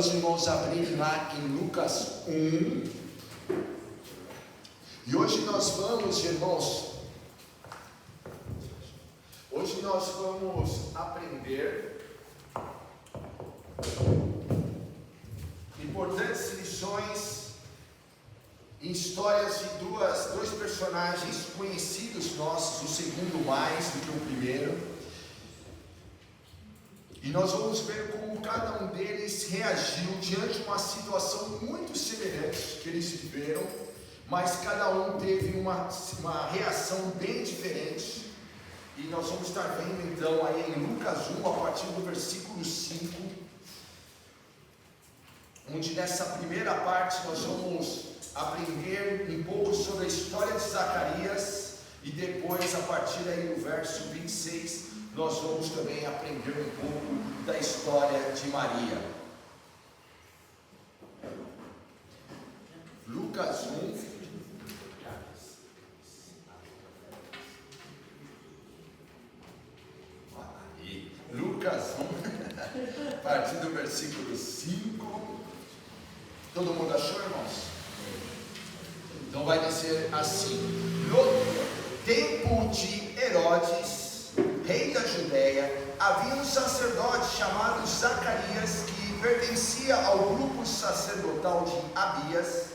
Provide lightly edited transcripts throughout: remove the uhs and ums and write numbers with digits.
os irmãos abrirem lá em Lucas 1. E hoje nós vamos, irmãos, aprender importantes lições em histórias de dois personagens conhecidos nossos, o segundo mais do que o primeiro. E nós vamos ver como cada um deles reagiu diante de uma situação muito semelhante que eles viveram, mas cada um teve uma reação bem diferente. E nós vamos estar vendo então aí em Lucas 1, a partir do versículo 5, onde nessa primeira parte nós vamos aprender um pouco sobre a história de Zacarias, e depois, a partir aí do verso 26, nós vamos também aprender um pouco da história de Maria. Lucas 1. Lucas 1, a partir do versículo 5. Todo mundo achou, irmãos? Então vai dizer assim: no tempo de Herodes, rei da Judéia, havia um sacerdote chamado Zacarias, que pertencia ao grupo sacerdotal de Abias.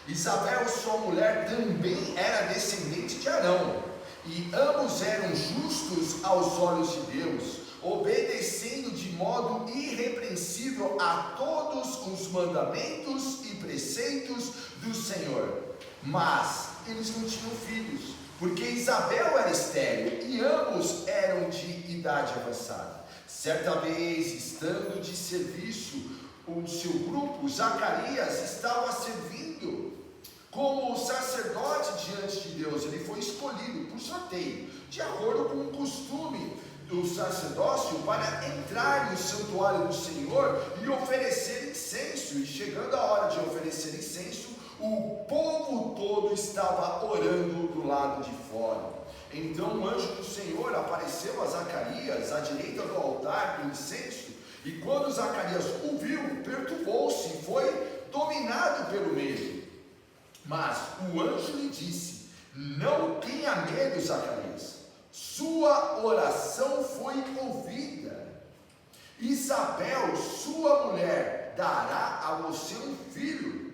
Isabel, sua mulher, também era descendente de Arão, e ambos eram justos aos olhos de Deus, obedecendo de modo irrepreensível a todos os mandamentos e preceitos do Senhor. Mas eles não tinham filhos, porque Isabel era estéril e ambos eram de idade avançada. Certa vez, estando de serviço, o seu grupo, Zacarias, estava servindo como sacerdote diante de Deus. Ele foi escolhido por sorteio, de acordo com o costume do sacerdócio, para entrar no santuário do Senhor e oferecer incenso. E chegando a hora de oferecer incenso, o povo todo estava orando do lado de fora. Então o anjo do Senhor apareceu a Zacarias à direita do altar do incenso, e quando Zacarias o viu, perturbou-se e foi dominado pelo medo. Mas o anjo lhe disse: não tenha medo, Zacarias, sua oração foi ouvida. Isabel, sua mulher, dará a você um filho,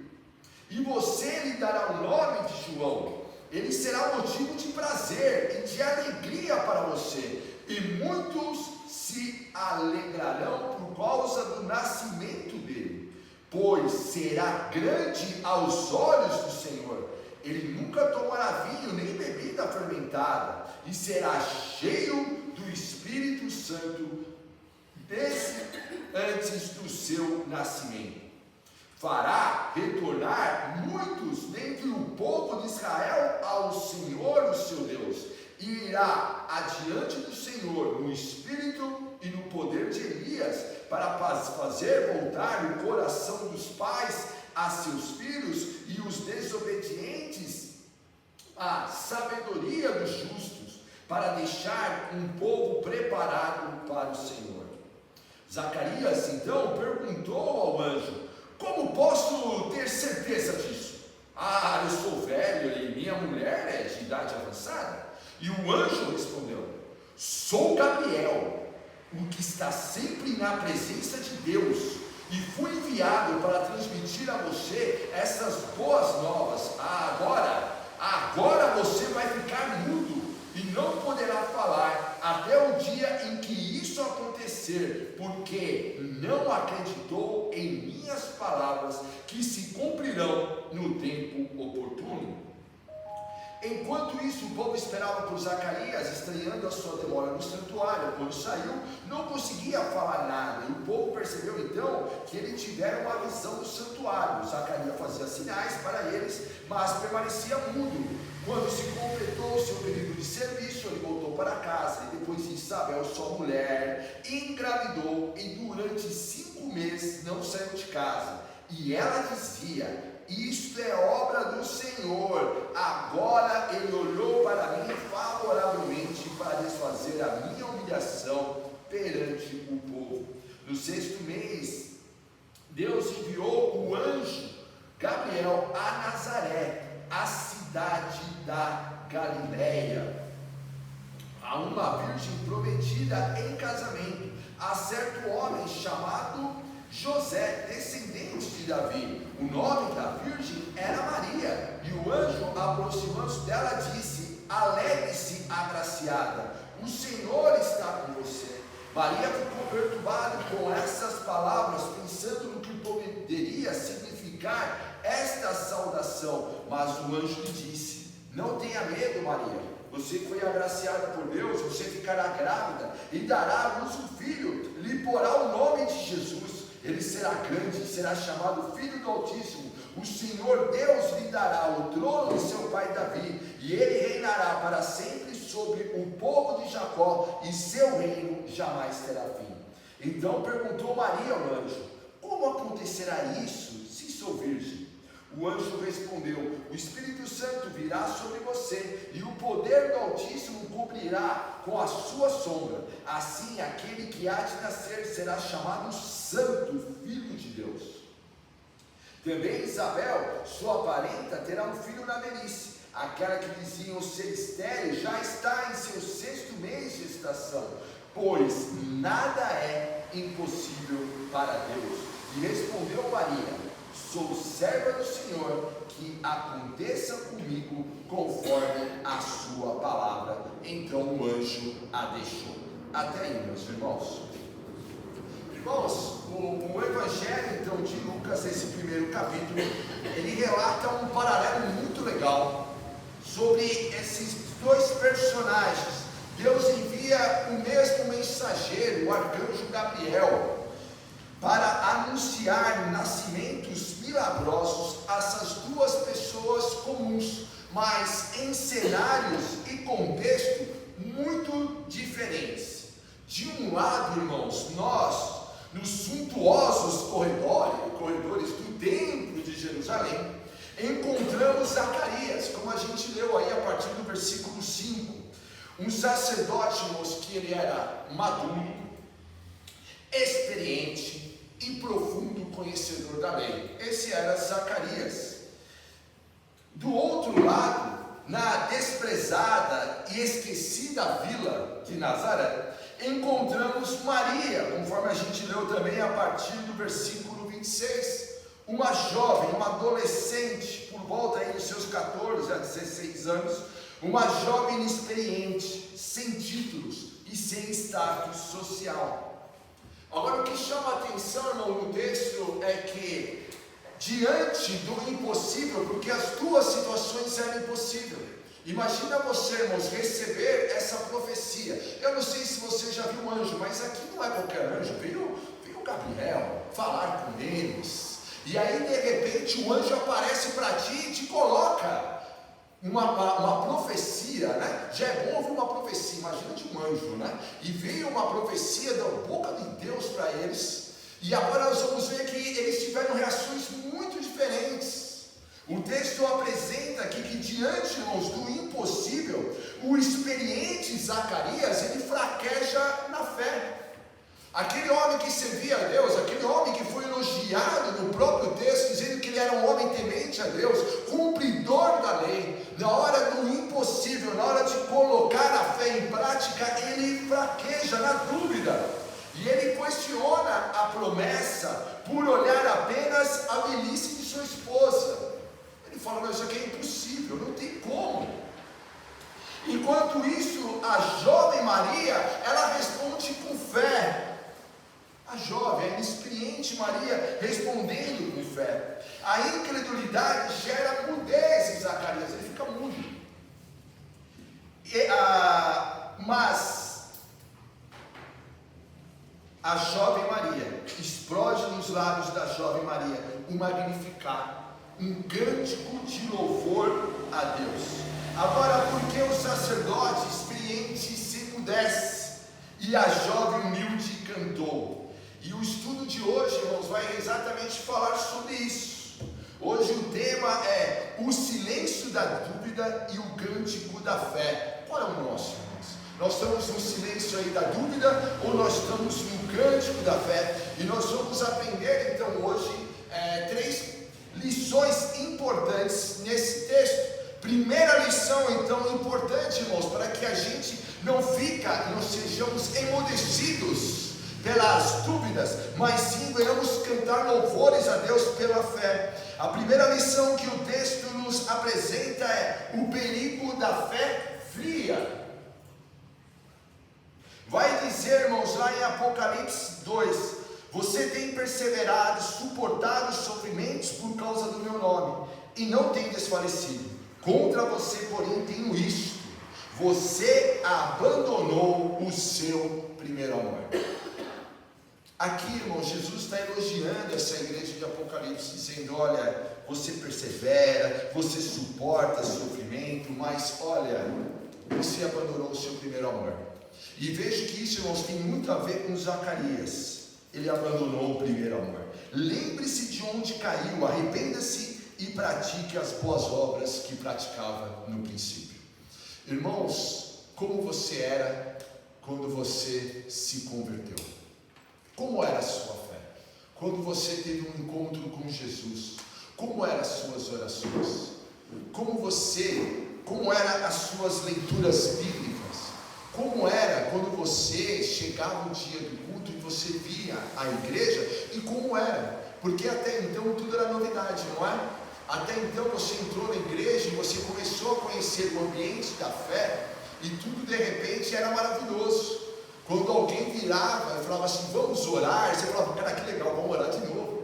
e você lhe dará o nome de João. Ele será motivo de prazer e de alegria para você, e muitos se alegrarão por causa do nascimento dele, pois será grande aos olhos do Senhor. Ele nunca tomará vinho nem bebida fermentada, e será cheio do Espírito Santo desde antes do seu nascimento. Fará retornar muitos dentre o povo de Israel ao Senhor, o seu Deus, e irá adiante do Senhor no espírito e no poder de Elias, para fazer voltar o coração dos pais a seus filhos, e os desobedientes à sabedoria dos justos, para deixar um povo preparado para o Senhor. Zacarias então perguntou ao anjo: como posso ter certeza disso? Eu sou velho e minha mulher é de idade avançada. E o anjo respondeu: sou Gabriel, o que está sempre na presença de Deus, e fui enviado para transmitir a você essas boas novas. Agora você vai ficar mudo e não poderá falar até o dia em que isso acontecer, porque não acreditou em minhas palavras, que se cumprirão no tempo oportuno. Enquanto isso, o povo esperava por Zacarias, estranhando a sua demora no santuário. Quando saiu, não conseguia falar nada, e o povo percebeu então que ele tivera uma visão do santuário. Zacarias fazia sinais para eles, mas permanecia mudo. Quando se completou o seu período de serviço, ele voltou para casa, e depois de Isabel, sua mulher, engravidou, e durante 5 meses não saiu de casa. E ela dizia: isto é obra do Senhor. Agora ele olhou para mim favoravelmente, para desfazer a minha humilhação perante o povo. No 6º mês Deus enviou o anjo Gabriel a Nazaré, a cidade da Galileia, a uma virgem prometida em casamento a certo homem chamado José, descendente de Davi. O nome da virgem era Maria, e o anjo, aproximando-se dela, disse: alegre-se, agraciada, o Senhor está com você. Maria ficou perturbada com essas palavras, pensando no que poderia significar esta saudação, mas o anjo lhe disse: não tenha medo, Maria, você foi agraciada por Deus, você ficará grávida e dará à luz um filho, lhe porá o nome de Jesus. Ele será grande, será chamado Filho do Altíssimo. O Senhor Deus lhe dará o trono de seu pai Davi, e ele reinará para sempre sobre o povo de Jacó, e seu reino jamais terá fim. Então perguntou Maria ao anjo: como acontecerá isso, se sou virgem? O anjo respondeu: o Espírito Santo virá sobre você, e o poder do Altíssimo cobrirá com a sua sombra. Assim, aquele que há de nascer será chamado Santo, Filho de Deus. Também Isabel, sua parenta, terá um filho na velhice. Aquela que diziam ser estéril já está em seu 6º mês de gestação, pois nada é impossível para Deus. E respondeu Maria: sou serva do Senhor, que aconteça comigo conforme a sua palavra. Então o anjo a deixou. Até aí, meus irmãos. Irmãos, o Evangelho então de Lucas, esse primeiro capítulo, ele relata um paralelo muito legal sobre esses dois personagens. Deus envia o mesmo mensageiro, o arcanjo Gabriel, para anunciar nascimentos milagrosos a essas duas pessoas comuns, mas em cenários e contexto muito diferentes. De um lado, irmãos, nós, nos suntuosos corredores do templo de Jerusalém, encontramos Zacarias, como a gente leu aí a partir do versículo 5, um sacerdote, irmãos, que ele era maduro, experiente e profundo conhecedor da lei. Esse era Zacarias. Do outro lado, na desprezada e esquecida vila de Nazaré, encontramos Maria, conforme a gente leu também a partir do versículo 26, uma jovem, uma adolescente, por volta aí dos seus 14 a 16 anos, uma jovem inexperiente, sem títulos e sem status social. Agora, o que chama a atenção, irmão, no texto é que, diante do impossível, porque as duas situações eram impossíveis. Imagina você, irmãos, receber essa profecia. Eu não sei se você já viu um anjo, mas aqui não é qualquer anjo. Veio Gabriel falar com eles. E aí, de repente, o anjo aparece para ti e te coloca uma profecia, né? Já é bom ouvir uma profecia, imagina de um anjo, né? E veio uma profecia da boca de Deus para eles. E agora nós vamos ver que eles tiveram reações muito diferentes. O texto apresenta aqui que, diante, irmãos, do impossível, o experiente Zacarias, ele fraqueja na fé. Aquele homem que servia a Deus, aquele homem que foi elogiado no próprio texto, dizendo que ele era um homem temente a Deus, cumpridor da lei, na hora do impossível, na hora de colocar a fé em prática, ele fraqueja na dúvida. E ele questiona a promessa por olhar apenas a velhice de sua esposa. Ele fala: mas isso aqui é impossível, não tem como. Enquanto isso, a jovem Maria, ela responde com fé. A jovem, a inexperiente Maria, respondendo com fé. A incredulidade gera mudez em Zacarias, ele fica mudo. Mas a jovem Maria, explode nos lábios da jovem Maria um magnificar, um cântico de louvor a Deus. Agora, por que o sacerdote experiente se emudece e a jovem humilde cantou? E o estudo de hoje, irmãos, vai exatamente falar sobre isso. Hoje o tema é o silêncio da dúvida e o cântico da fé. Qual é o nosso, irmãos? Nós estamos no silêncio aí da dúvida, ou nós estamos no cântico da fé? E nós vamos aprender então hoje 3 lições importantes nesse texto. Primeira lição então importante, irmãos, para que a gente não sejamos emudecidos pelas dúvidas, mas sim venhamos cantar louvores a Deus pela fé. A primeira lição que o texto nos apresenta é o perigo da fé fria. Vai dizer, irmãos, lá em Apocalipse 2: você tem perseverado, suportado os sofrimentos por causa do meu nome, e não tem desfalecido. Contra você, porém, tenho isto: você abandonou o seu primeiro amor. Aqui, irmão, Jesus está elogiando essa igreja de Apocalipse, dizendo: olha, você persevera, você suporta sofrimento, mas olha, você abandonou o seu primeiro amor. E vejo que isso, irmãos, tem muito a ver com Zacarias. Ele abandonou o primeiro amor. Lembre-se de onde caiu, arrependa-se e pratique as boas obras que praticava no princípio. Irmãos, como você era quando você se converteu? Como era a sua fé? Quando você teve um encontro com Jesus, como eram as suas orações? Como eram as suas leituras bíblicas? Como era quando você chegava no dia do culto e você via a igreja? E como era? Porque até então tudo era novidade, não é? Até então você entrou na igreja e você começou a conhecer o ambiente da fé, e tudo de repente era maravilhoso. Quando alguém virava e falava assim: vamos orar, você falava: cara, que legal, vamos orar de novo.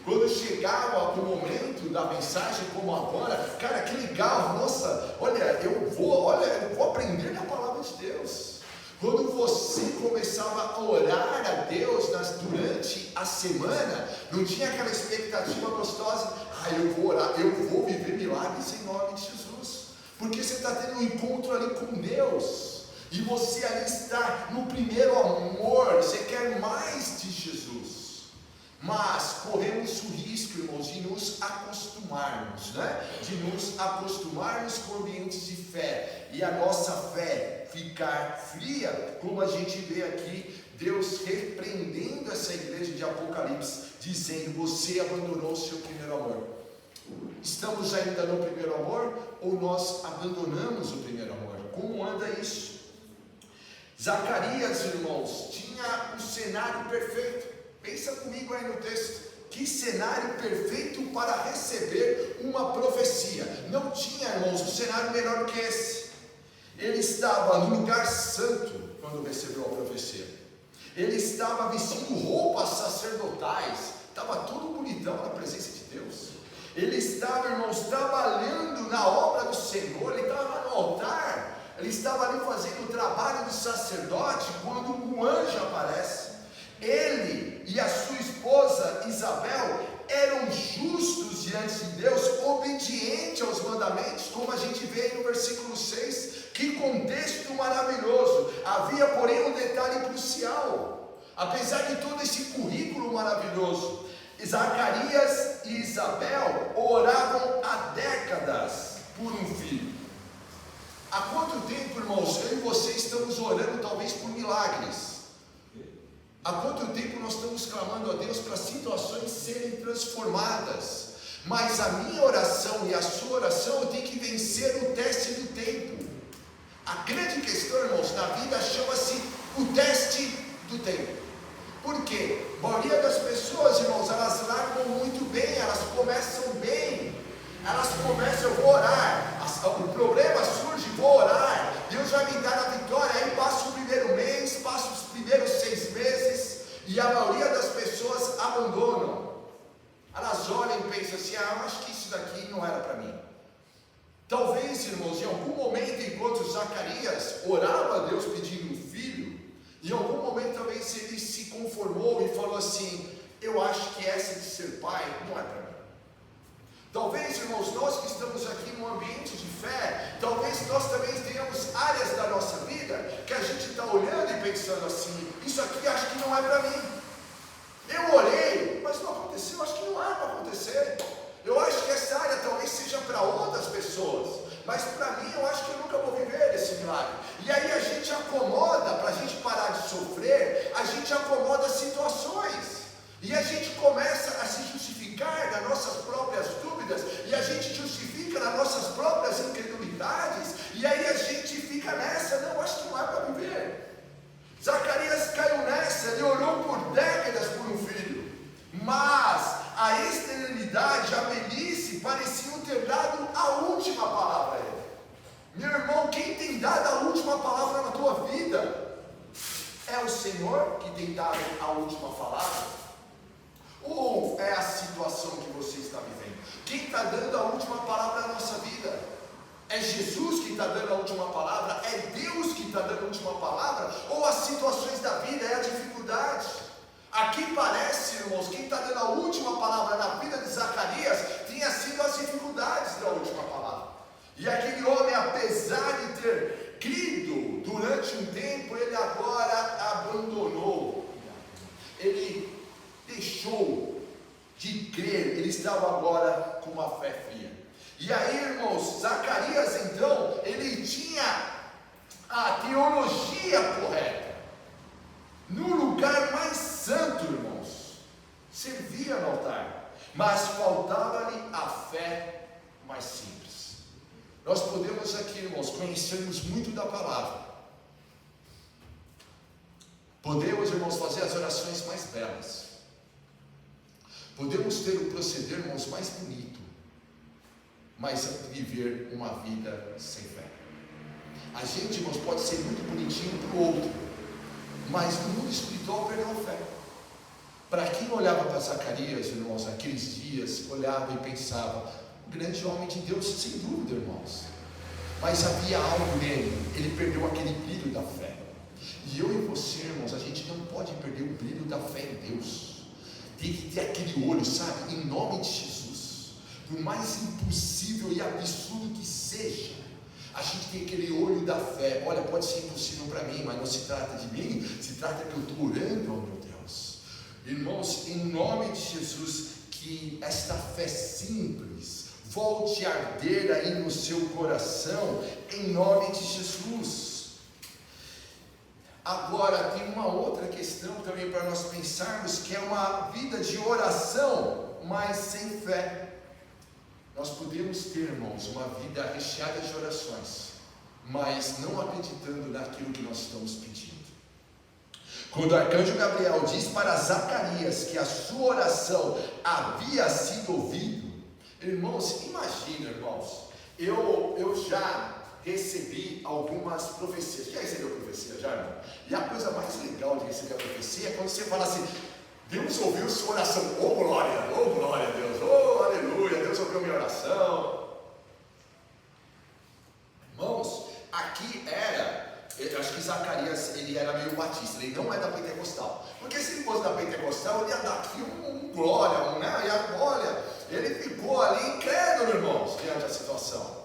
Quando chegava o momento da mensagem como agora, cara, que legal, nossa, eu vou aprender na palavra de Deus. Quando você começava a orar a Deus durante a semana, não tinha aquela expectativa gostosa: eu vou orar, eu vou viver milagres em nome de Jesus, porque você está tendo um encontro ali com Deus, e você ali está no primeiro amor, você quer mais de Jesus. Mas corremos o risco, irmãos, de nos acostumarmos, né? De nos acostumarmos com ambientes de fé, e a nossa fé ficar fria, como a gente vê aqui Deus repreendendo essa igreja de Apocalipse, dizendo: você abandonou o seu primeiro amor. Estamos ainda no primeiro amor, ou nós abandonamos o primeiro amor? Como anda isso? Zacarias, irmãos, tinha um cenário perfeito. Pensa comigo aí no texto: que cenário perfeito para receber uma profecia. Não tinha, irmãos, um cenário melhor que esse. Ele estava no lugar santo quando recebeu a profecia. Ele estava vestindo roupas sacerdotais, estava todo bonitão na presença de Deus. Ele estava, irmãos, trabalhando na obra do Senhor, ele estava lá no altar, ele estava ali fazendo o trabalho de sacerdote, quando um anjo aparece. Ele e a sua esposa Isabel eram justos diante de Deus, obedientes aos mandamentos, como a gente vê aí no versículo 6, que contexto maravilhoso. Havia, porém, um detalhe crucial. Apesar de todo esse currículo maravilhoso, Zacarias e Isabel oravam há décadas por um filho. Há quanto tempo, irmãos, eu e você estamos orando talvez por milagres? Há quanto tempo nós estamos clamando a Deus para situações serem transformadas? Mas a minha oração e a sua oração tem que vencer o teste do tempo. A grande questão, irmãos, na vida chama-se o teste do tempo. Por quê? A maioria das pessoas, irmãos, elas largam muito bem, elas começam bem. Elas começam: eu vou orar, o problema surge, vou orar, Deus vai me dar a vitória. Aí passa o primeiro mês, passa os primeiros 6 meses, e a maioria das pessoas abandonam. Elas olham e pensam assim: eu acho que isso daqui não era para mim. Talvez, irmãos, em algum momento, enquanto Zacarias orava a Deus pedindo um filho, em algum momento talvez ele se conformou e falou assim: eu acho que essa de ser pai não é para mim. Talvez, irmãos, nós que estamos aqui num ambiente de fé, talvez nós também tenhamos áreas da nossa vida que a gente está olhando e pensando assim: isso aqui acho que não é para mim. Eu orei, mas não aconteceu, acho que não é para acontecer. Eu acho que essa área talvez seja para outras pessoas, mas para mim eu acho que eu nunca que eu vou viver esse milagre? E aí a gente acomoda, para a gente parar de sofrer, a gente acomoda situações. E a gente começa a se justificar nas nossas próprias dúvidas, e a gente justifica nas nossas próprias incredulidades, e aí a gente fica nessa, não, acho que não é para viver. Zacarias caiu nessa, ele orou por décadas por um filho, mas a esterilidade, a velhice, pareciam ter dado a última palavra a ele. Meu irmão, quem tem dado a última palavra na tua vida? É o Senhor que tem dado a última palavra? Ou é a situação que você está vivendo? Quem está dando a última palavra na nossa vida? É Jesus que está dando a última palavra? É Deus que está dando a última palavra? Ou as situações da vida, é a dificuldade? Aqui parece, irmãos, quem está dando a última palavra na vida de Zacarias tinha sido as dificuldades da última palavra. E aquele homem, apesar de ter crido durante um tempo, ele agora abandonou. Ele deixou de crer, ele estava agora com uma fé fria. E aí, irmãos, Zacarias então, ele tinha a teologia correta, no lugar mais santo, irmãos, servia no altar, mas faltava-lhe a fé mais simples. Nós podemos aqui, irmãos, conhecermos muito da palavra, podemos, irmãos, fazer as orações mais belas, podemos ter o proceder, irmãos, mais bonito, mas viver uma vida sem fé. A gente, irmãos, pode ser muito bonitinho para o outro, mas no mundo espiritual perdeu a fé. Para quem olhava para Zacarias, irmãos, naqueles dias, olhava e pensava, um grande homem de Deus, sem dúvida, irmãos, mas havia algo nele, ele perdeu aquele brilho da fé. E eu e você, irmãos, a gente não pode perder o brilho da fé em Deus. Tem que ter aquele olho, sabe, em nome de Jesus, por mais impossível e absurdo que seja, a gente tem aquele olho da fé. Olha, pode ser impossível para mim, mas não se trata de mim, se trata que eu estou orando ao meu Deus. Irmãos, em nome de Jesus, que esta fé simples volte a arder aí no seu coração, em nome de Jesus. Agora, tem uma outra questão também para nós pensarmos, que é uma vida de oração, mas sem fé. Nós podemos ter, irmãos, uma vida recheada de orações, mas não acreditando naquilo que nós estamos pedindo. Quando o arcanjo Gabriel diz para Zacarias que a sua oração havia sido ouvida, irmãos, imagina, irmãos, eu já recebi algumas profecias. Já recebeu profecia já, irmão? E a coisa mais legal de receber a profecia é quando você fala assim, Deus ouviu sua oração, oh glória a Deus, oh aleluia, Deus ouviu minha oração. Irmãos, aqui eu acho que Zacarias, ele era meio batista, ele não é da pentecostal, porque se ele fosse da pentecostal, ele ia dar aqui um glória, olha, ele ficou ali incrédulo, irmãos, diante da situação.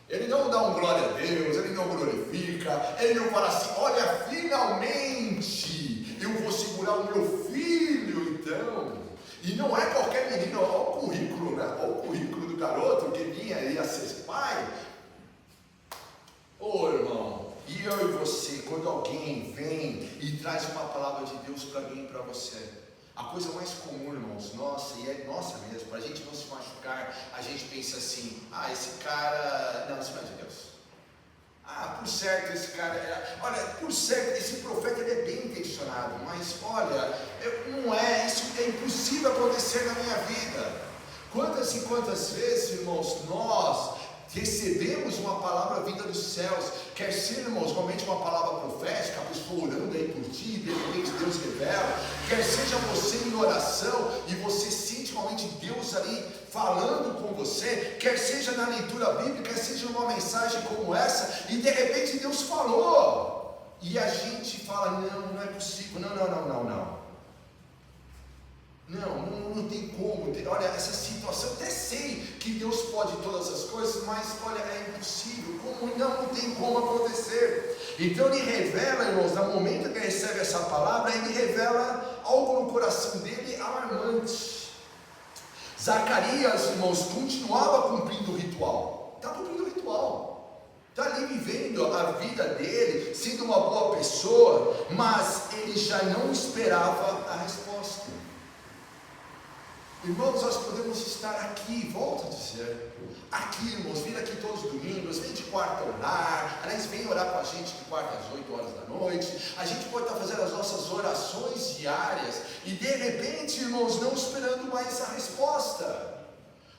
Ele não dá um glória a Deus, ele não glorifica, ele não fala assim, olha, finalmente eu vou segurar o meu filho, então. E não é qualquer menino, olha o currículo, né? Olha o currículo do garoto que ia ser pai. Ô irmão, e eu e você, quando alguém vem e traz uma palavra de Deus para mim e para você, a coisa mais comum, irmãos, nossa, e é nossa mesmo, para a gente não se machucar, a gente pensa assim, esse cara, não, isso não é de Deus. Por certo, esse cara, olha, por certo, esse profeta ele é bem intencionado, mas olha, não é, isso é impossível acontecer na minha vida. Quantas e quantas vezes, irmãos, nós recebemos uma palavra vinda dos céus, quer ser, irmãos, realmente uma palavra profética, a pessoa orando aí por ti, de repente Deus revela, quer seja você em oração, e você sente realmente Deus ali falando com você, quer seja na leitura bíblica, quer seja uma mensagem como essa, e de repente Deus falou, e a gente fala, não é possível, não tem como, olha, essa situação, até sei que Deus pode todas as coisas, mas olha, é impossível, não tem como acontecer. Então ele revela, irmãos, no momento que ele recebe essa palavra, ele revela algo no coração dele alarmante. Zacarias, irmãos, continuava cumprindo o ritual, está cumprindo o ritual, está ali vivendo a vida dele, sendo uma boa pessoa, mas ele já não esperava a resposta. Irmãos, nós podemos estar aqui, volto a dizer, aqui, irmãos, vir aqui todos os domingos, vem de quarta orar, aliás, vem orar com a gente de quarta às 8 horas da noite, a gente pode estar fazendo as nossas orações diárias, e de repente, irmãos, não esperando mais a resposta.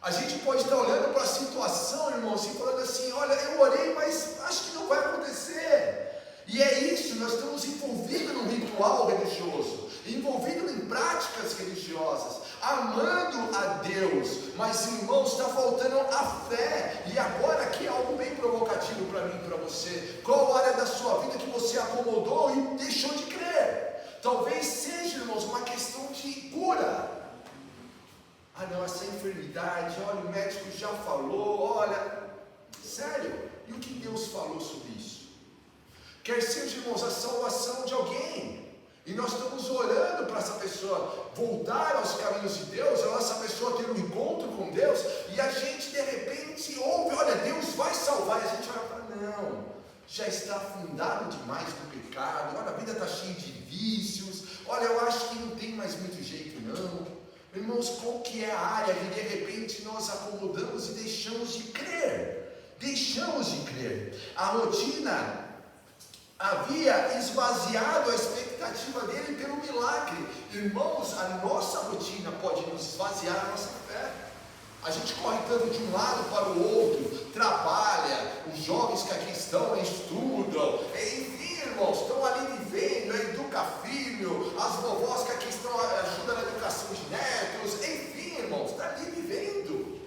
A gente pode estar olhando para a situação, irmãos, e falando assim, olha, eu orei, mas acho que não vai acontecer. E é isso, nós estamos envolvidos num ritual religioso, envolvidos em práticas religiosas, amando a Deus, mas, irmãos, está faltando a fé. E agora aqui é algo bem provocativo para mim e para você. Qual área da sua vida que você acomodou e deixou de crer? Talvez seja, irmãos, uma questão de cura. Ah não, essa enfermidade, olha, o médico já falou, olha, sério, e o que Deus falou sobre isso? Quer seja, irmãos, a salvação de alguém, e nós estamos orando para essa pessoa voltar aos caminhos de Deus, ou essa pessoa ter um encontro com Deus, e a gente de repente ouve, olha, Deus vai salvar, e a gente olha para, não, já está afundado demais no pecado, olha, a vida está cheia de vícios, olha, eu acho que não tem mais muito jeito não. Irmãos, qual que é a área que de repente nós acomodamos e deixamos de crer? Deixamos de crer. A rotina havia esvaziado a expectativa dele pelo milagre. Irmãos, a nossa rotina pode nos esvaziar a nossa fé. A gente corre tanto de um lado para o outro, trabalha, os jovens que aqui estão estudam, enfim, irmãos, estão ali vivendo, educa filho, as vovós que aqui estão ajudam na educação de netos, enfim, irmãos, está ali vivendo.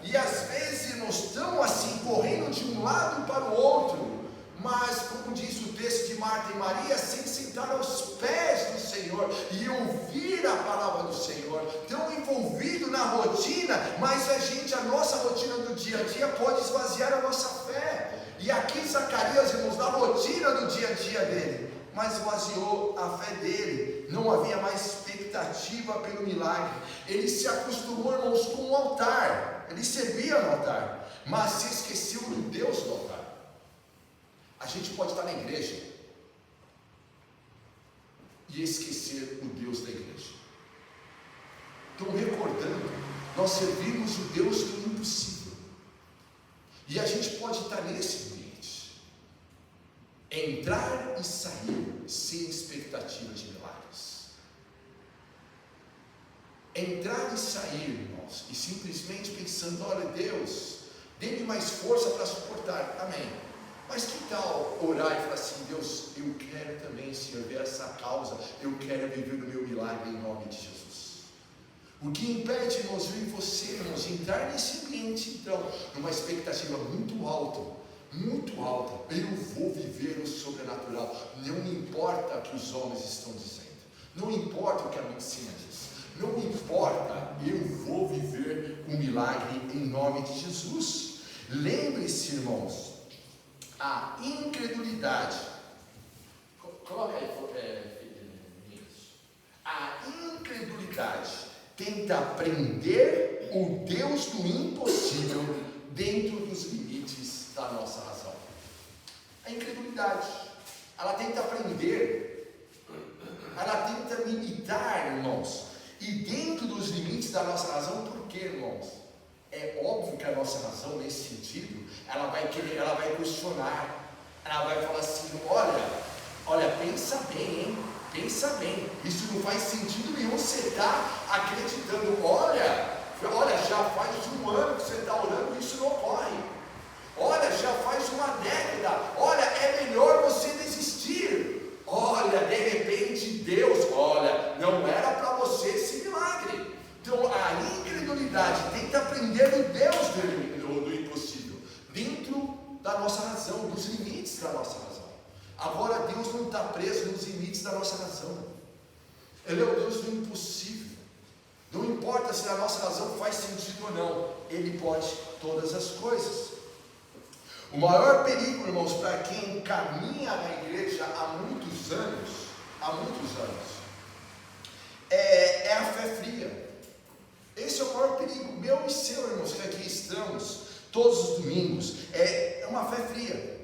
E às vezes, irmãos, estão assim, correndo de um lado para o outro, mas, como diz o texto de Marta e Maria, sem sentar aos pés do Senhor e ouvir a palavra do Senhor, tão envolvido na rotina, mas a nossa rotina do dia a dia pode esvaziar a nossa fé. E aqui Zacarias, irmãos, na rotina do dia a dia dele, mas esvaziou a fé dele, não havia mais expectativa pelo milagre. Ele se acostumou, irmãos, com o altar, ele servia no altar, mas se esqueceu do Deus do altar. A gente pode estar na igreja e esquecer o Deus da igreja. Então, recordando, nós servimos o Deus do impossível. E a gente pode estar nesse ambiente, entrar e sair sem expectativa de milagres. Entrar e sair, irmãos, e simplesmente pensando, olha, Deus, dê-me mais força para suportar. Amém. Mas que tal orar e falar assim, Deus, eu quero também servir essa causa, eu quero viver o meu milagre em nome de Jesus. O que impede, irmãos, eu e você, irmãos, entrar nesse ambiente, então, numa expectativa muito alta, eu vou viver o sobrenatural, não importa o que os homens estão dizendo, não importa o que a medicina diz, não importa, eu vou viver um milagre em nome de Jesus. Lembre-se, irmãos, a incredulidade, coloca aí, a incredulidade tenta prender o Deus do impossível dentro dos limites da nossa razão. A incredulidade, ela tenta prender, ela tenta limitar, irmãos, e dentro dos limites da nossa razão, por quê, irmãos? É óbvio que a nossa razão, nesse sentido, ela vai questionar, ela vai falar assim, olha, pensa bem, hein? Pensa bem, isso não faz sentido nenhum, você está acreditando, olha, já faz um ano que você está orando, isso não ocorre, olha, já faz uma década, olha, é melhor você desistir, olha, de repente Deus, olha, não era para você esse milagre. Então a incredulidade tenta prender o Deus do impossível dentro da nossa razão, dos limites da nossa razão. Agora Deus não está preso nos limites da nossa razão. Ele é o Deus do impossível. Não importa se a nossa razão faz sentido ou não, Ele pode todas as coisas. O maior perigo, irmãos, para quem caminha na igreja há muitos anos, é a fé fria. Esse é o maior perigo, meu e seu, irmãos, que aqui estamos todos os domingos. uma fé fria.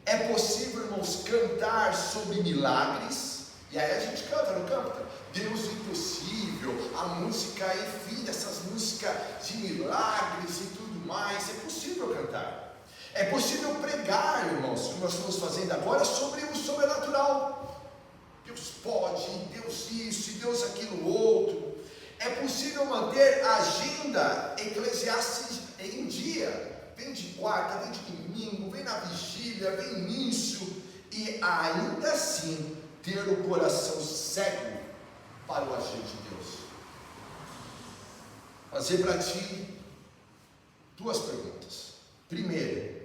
É possível, irmãos, cantar sobre milagres, e aí a gente canta, não canta? Deus impossível, a música, enfim, essas músicas de milagres e tudo mais, é possível cantar. É possível pregar, irmãos, que nós estamos fazendo agora sobre o sobrenatural. Deus pode, Deus isso, e Deus aquilo outro. É possível manter a agenda Eclesiastes em dia. Vem de quarta, vem de domingo, vem na vigília, vem nisso, e ainda assim ter o coração cego para o agir de Deus. Fazer para ti duas perguntas. Primeiro,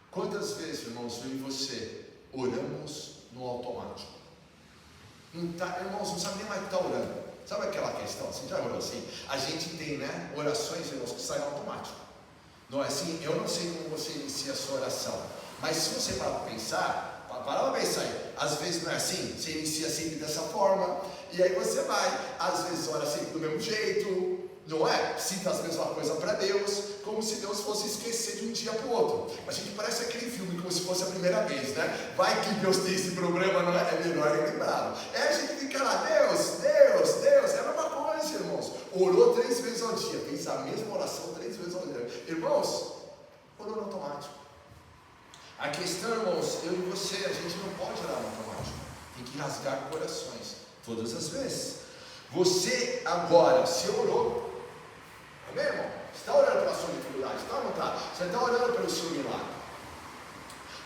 quantas vezes, irmãos, eu e você oramos no automático? Não tá, irmãos, não sabe nem mais que está orando. Sabe aquela questão? Você já orou assim? A gente tem, né, orações, irmãos, que saem automático. Não é assim? Eu não sei como você inicia a sua oração, mas se você parar para pensar, aí, às vezes não é assim, você inicia sempre dessa forma, e aí você vai, às vezes ora sempre do mesmo jeito, não é? Cita as mesmas coisas para Deus, como se Deus fosse esquecer de um dia para o outro. A gente parece aquele filme como se fosse a primeira vez, né? Vai que Deus tem esse problema, não é? É melhor lembrá-lo. A gente fica lá, Deus, é a mesma coisa, irmãos. Orou 3 vezes ao dia, fez a mesma oração 3 vezes ao dia. Irmãos, orou no automático. A questão, irmãos, eu e você, a gente não pode orar no automático. Tem que rasgar corações, todas as vezes. Você agora, se orou, amém, irmão? Você está orando pela sua dificuldade, está ou não está? Você está orando pelo seu milagre.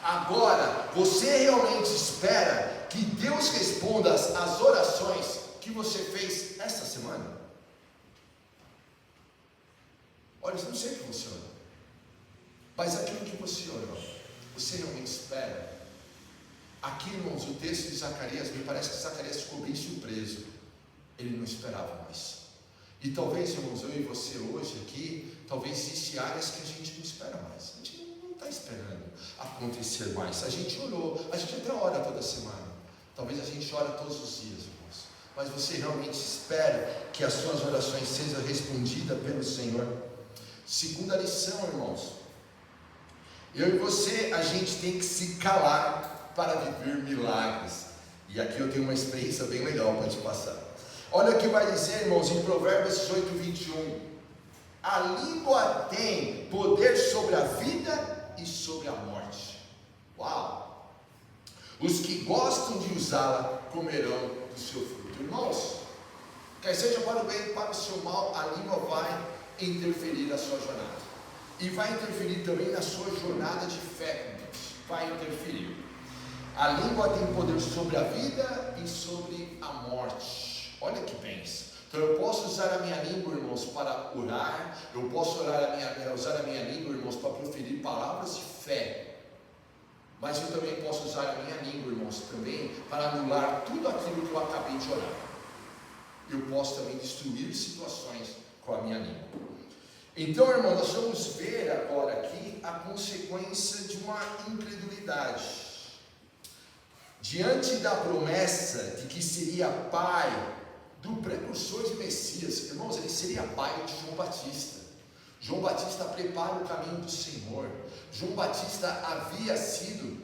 Agora, você realmente espera que Deus responda as orações que você fez esta semana? Olha, eu não sei o que você orou, mas aquilo que você orou, você realmente espera? Aqui, irmãos, o texto de Zacarias, me parece que Zacarias ficou bem surpreso. Ele não esperava mais. E talvez, irmãos, eu e você hoje aqui, talvez existem áreas que a gente não espera mais. A gente não está esperando acontecer mais. A gente orou, a gente até ora toda semana. Talvez a gente ora todos os dias, irmãos. Mas você realmente espera que as suas orações sejam respondidas pelo Senhor? Segunda lição, irmãos. Eu e você, a gente tem que se calar para viver milagres. E aqui eu tenho uma experiência bem legal para te passar. Olha o que vai dizer, irmãos, em Provérbios 18, 21. A língua tem poder sobre a vida e sobre a morte. Uau! Os que gostam de usá-la comerão do seu fruto. Irmãos, quer seja para o bem ou para o seu mal, a língua vai interferir na sua jornada. E vai interferir também na sua jornada de fé com Deus. Vai interferir. A língua tem poder sobre a vida e sobre a morte. Olha que bênção. Então eu posso usar a minha língua, irmãos, para orar. Eu posso usar a minha língua, irmãos, para proferir palavras de fé. Mas eu também posso usar a minha língua, irmãos, também para anular tudo aquilo que eu acabei de orar. Eu posso também destruir situações com a minha língua. Então, irmão, nós vamos ver agora aqui a consequência de uma incredulidade. Diante da promessa de que seria pai do precursor de Messias, irmãos, ele seria pai de João Batista. João Batista prepara o caminho do Senhor. João Batista havia sido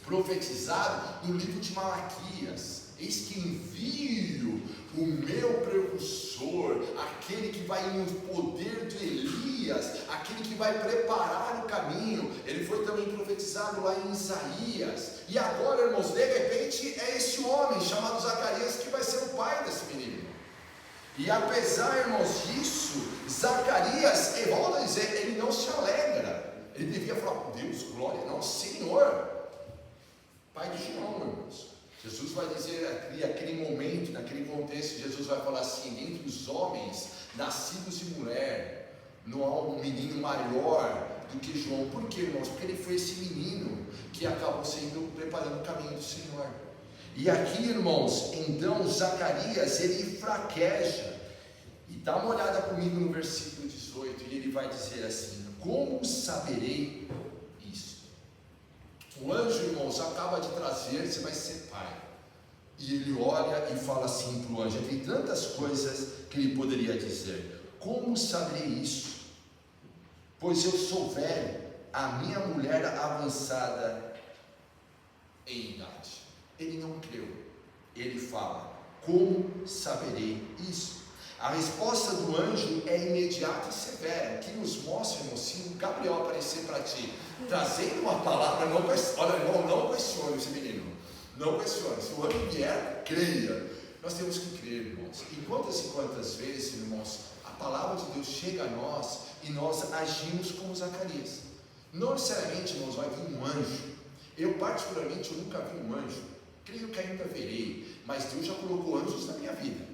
profetizado no livro de Malaquias. Eis que envio o meu precursor, aquele que vai no poder de Elias, aquele que vai preparar o caminho. Ele foi também profetizado lá em Isaías. E agora, irmãos, de repente é esse homem chamado Zacarias que vai ser o pai desse menino. E apesar, irmãos, disso, Zacarias, volta a dizer, ele não se alegra. Ele devia falar, Deus, glória, não, Senhor, pai de João, irmãos. Jesus vai dizer, naquele momento, naquele contexto, Jesus vai falar assim, entre os homens nascidos de mulher, não há um menino maior do que João. Por quê, irmãos? Porque ele foi esse menino que acabou preparando o caminho do Senhor. E aqui, irmãos, então Zacarias, ele fraqueja. E dá uma olhada comigo no versículo 18, e ele vai dizer assim, como saberei isso? O anjo, irmãos, acaba de trazer, você vai ser pai. E ele olha e fala assim para o anjo, tem tantas coisas que ele poderia dizer. Como saberei isso? Pois eu sou velho a minha mulher avançada em idade. Ele não creu. Ele fala: como saberei isso? A resposta do anjo é imediata e severa, que nos mostra, irmão, se o Gabriel aparecer para ti, trazendo uma palavra, olha, irmão, não questione esse menino, não questione. Se o anjo vier, creia. Nós temos que crer, irmãos. E quantas vezes, irmãos, a palavra de Deus chega a nós e nós agimos como Zacarias. Não necessariamente, irmãos, vai vir um anjo. Eu particularmente, eu nunca vi um anjo. Creio que ainda verei, mas Deus já colocou anjos na minha vida.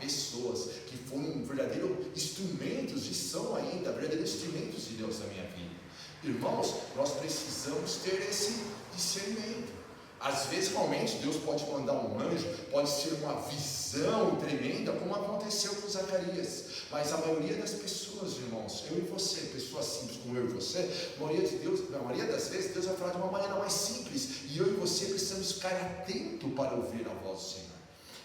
Pessoas que foram verdadeiros instrumentos e são ainda verdadeiros instrumentos de Deus na minha vida. Irmãos, nós precisamos ter esse discernimento. Às vezes, realmente, Deus pode mandar um anjo, pode ser uma visão tremenda, como aconteceu com Zacarias. Mas a maioria das pessoas, irmãos, eu e você, pessoas simples como eu e você, na maioria das vezes, Deus vai falar de uma maneira mais simples. E eu e você precisamos ficar atentos para ouvir a voz do Senhor.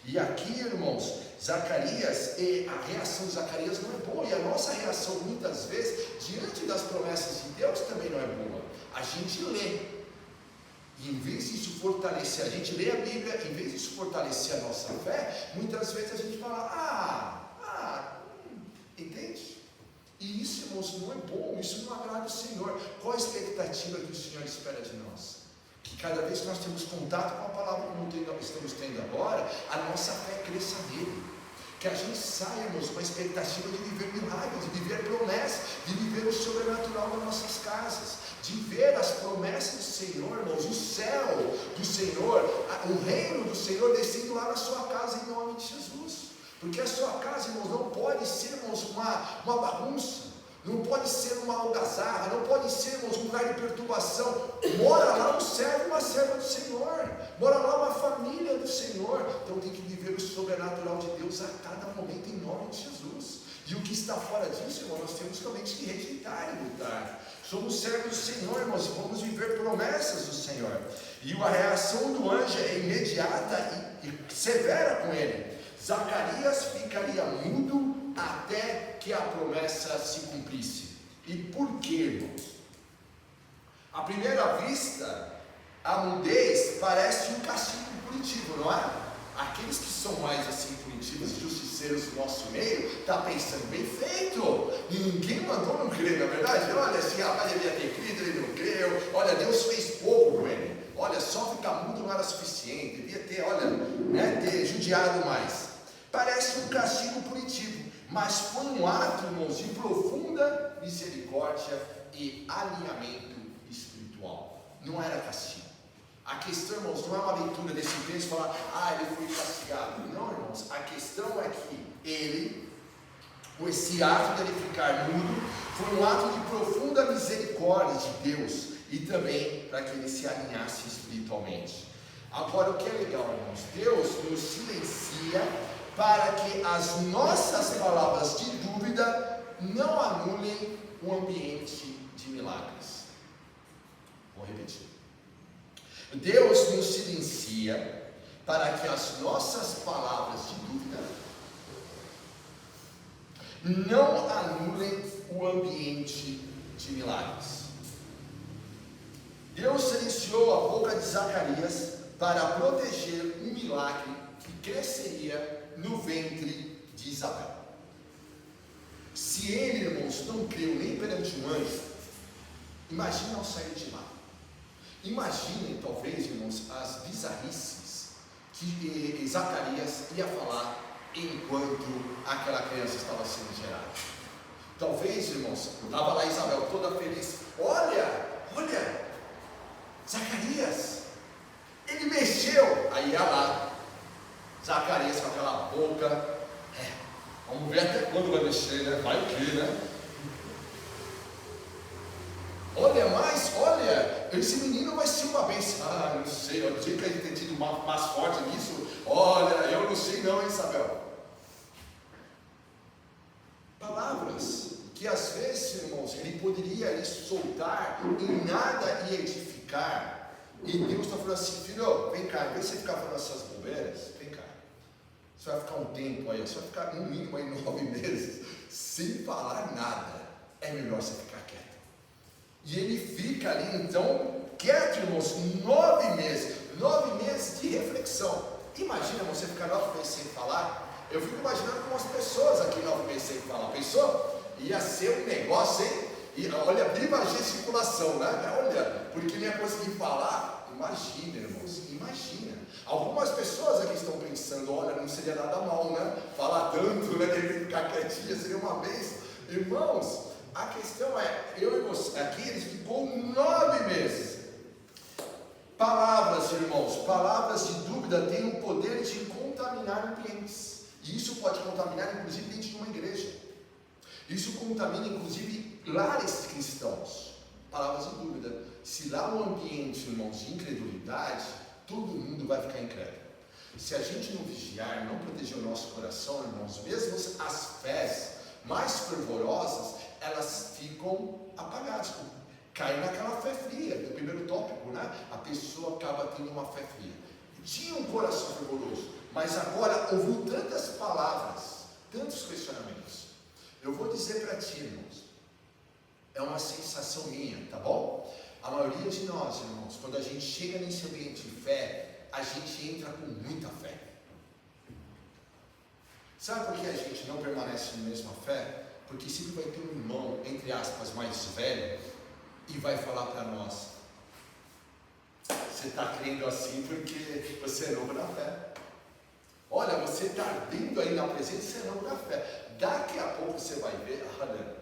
E aqui, irmãos, Zacarias, a reação de Zacarias não é boa, e a nossa reação muitas vezes, diante das promessas de Deus, também não é boa. A gente lê, e em vez disso fortalecer, a gente lê a Bíblia, em vez disso fortalecer a nossa fé, muitas vezes a gente fala, entende? E isso, irmãos, não é bom, isso não agrada o Senhor. Qual a expectativa que o Senhor espera de nós? Que cada vez que nós temos contato com a palavra, como estamos tendo agora, a nossa fé cresça nele. Que a gente saia, irmãos, com a expectativa de viver milagres, de viver promessas, de viver o sobrenatural nas nossas casas, de ver as promessas do Senhor, irmãos, o céu do Senhor, o reino do Senhor descendo lá na sua casa em nome de Jesus. Porque a sua casa, irmãos, não pode ser, irmãos, uma bagunça. Não pode ser uma algazarra, não pode ser, irmãos, um lugar de perturbação. Mora lá um servo e uma serva do Senhor, mora lá uma família do Senhor. Então tem que viver o sobrenatural de Deus a cada momento em nome de Jesus. E o que está fora disso, irmão, nós temos realmente que rejeitar e lutar. Somos servos do Senhor, irmãos, e vamos viver promessas do Senhor. E a reação do anjo é imediata e severa com ele. Zacarias ficaria mudo até que a promessa se cumprisse. E por quê, irmãos? À primeira vista, a mudez parece um castigo punitivo, não é? Aqueles que são mais assim punitivos, justiceiros do nosso meio, está pensando, bem feito, ninguém mandou não crer, na verdade. Olha, esse rapaz devia ter crido, ele não creu. Olha, Deus fez pouco com ele. Olha, só ficar mudo não era suficiente, devia ter, ter judiado mais. Parece um castigo punitivo, mas foi um ato, irmãos, de profunda misericórdia e alinhamento espiritual. Não era castigo. A questão, irmãos, não é uma leitura desse texto e falar, ele foi castigado. Não, irmãos, a questão é que esse ato dele ficar mudo, foi um ato de profunda misericórdia de Deus e também para que ele se alinhasse espiritualmente. Agora, o que é legal, irmãos, Deus nos silencia para que as nossas palavras de dúvida não anulem o ambiente de milagres. Vou repetir. Deus nos silencia para que as nossas palavras de dúvida não anulem o ambiente de milagres. Deus silenciou a boca de Zacarias para proteger um milagre que cresceria no ventre de Isabel. Se ele, irmãos, não creu nem perante um anjo, imagine ao sair de lá. Imaginem, talvez, irmãos, as bizarrices que Zacarias ia falar enquanto aquela criança estava sendo gerada. Talvez, irmãos, estava lá Isabel toda feliz. Olha, Zacarias, ele mexeu. Aí ia lá, Zacarias com aquela boca. Vamos ver até quando vai mexer, né? Vai o quê, né? Olha, esse menino vai ser uma bênção. Não sei, eu tinha que ele ter tido mais forte nisso. Olha, eu não sei não, hein, Isabel? Palavras que às vezes, irmãos, ele poderia lhe soltar e nada ia edificar. E Deus está falando assim, filho, vem cá, em vez de você ficar falando essas bobeiras, vem cá. Você vai ficar um tempo aí, você vai ficar no mínimo aí 9 meses, sem falar nada. É melhor você ficar quieto. E ele fica ali, então, quieto, irmãos, 9 meses. 9 meses de reflexão. Imagina você ficar 9 meses sem falar. Eu fico imaginando como as pessoas aqui 9 meses sem falar. Pensou? Ia ser um negócio, hein? E olha, viva a gesticulação, né? Olha, porque não ia conseguir falar. Imagina, irmãos, imagina. Algumas pessoas aqui estão pensando, olha, não seria nada mal, né? Falar tanto, né? Ele ficar quietinho, seria uma bênção. Irmãos, a questão é, eu e você, aqui eles ficou 9 meses. Palavras, irmãos, palavras de dúvida têm o poder de contaminar ambientes. E isso pode contaminar, inclusive, dentro de uma igreja. Isso contamina, inclusive, lares cristãos. Palavras de dúvida. Se lá um ambiente, irmãos, de incredulidade, todo mundo vai ficar incrédulo. Se a gente não vigiar, não proteger o nosso coração, irmãos, mesmo as fés mais fervorosas, elas ficam apagadas. Cai naquela fé fria, do primeiro tópico, né? A pessoa acaba tendo uma fé fria. Tinha um coração fervoroso, mas agora ouviu tantas palavras, tantos questionamentos. Eu vou dizer para ti, irmãos, é uma sensação minha, tá bom? A maioria de nós, irmãos, quando a gente chega nesse ambiente de fé, a gente entra com muita fé. Sabe por que a gente não permanece na mesma fé? Porque sempre vai ter um irmão, entre aspas, mais velho, e vai falar para nós: você está crendo assim porque você é novo na fé. Olha, você está ardendo aí na presença, você é novo na fé. Daqui a pouco você vai ver, olha,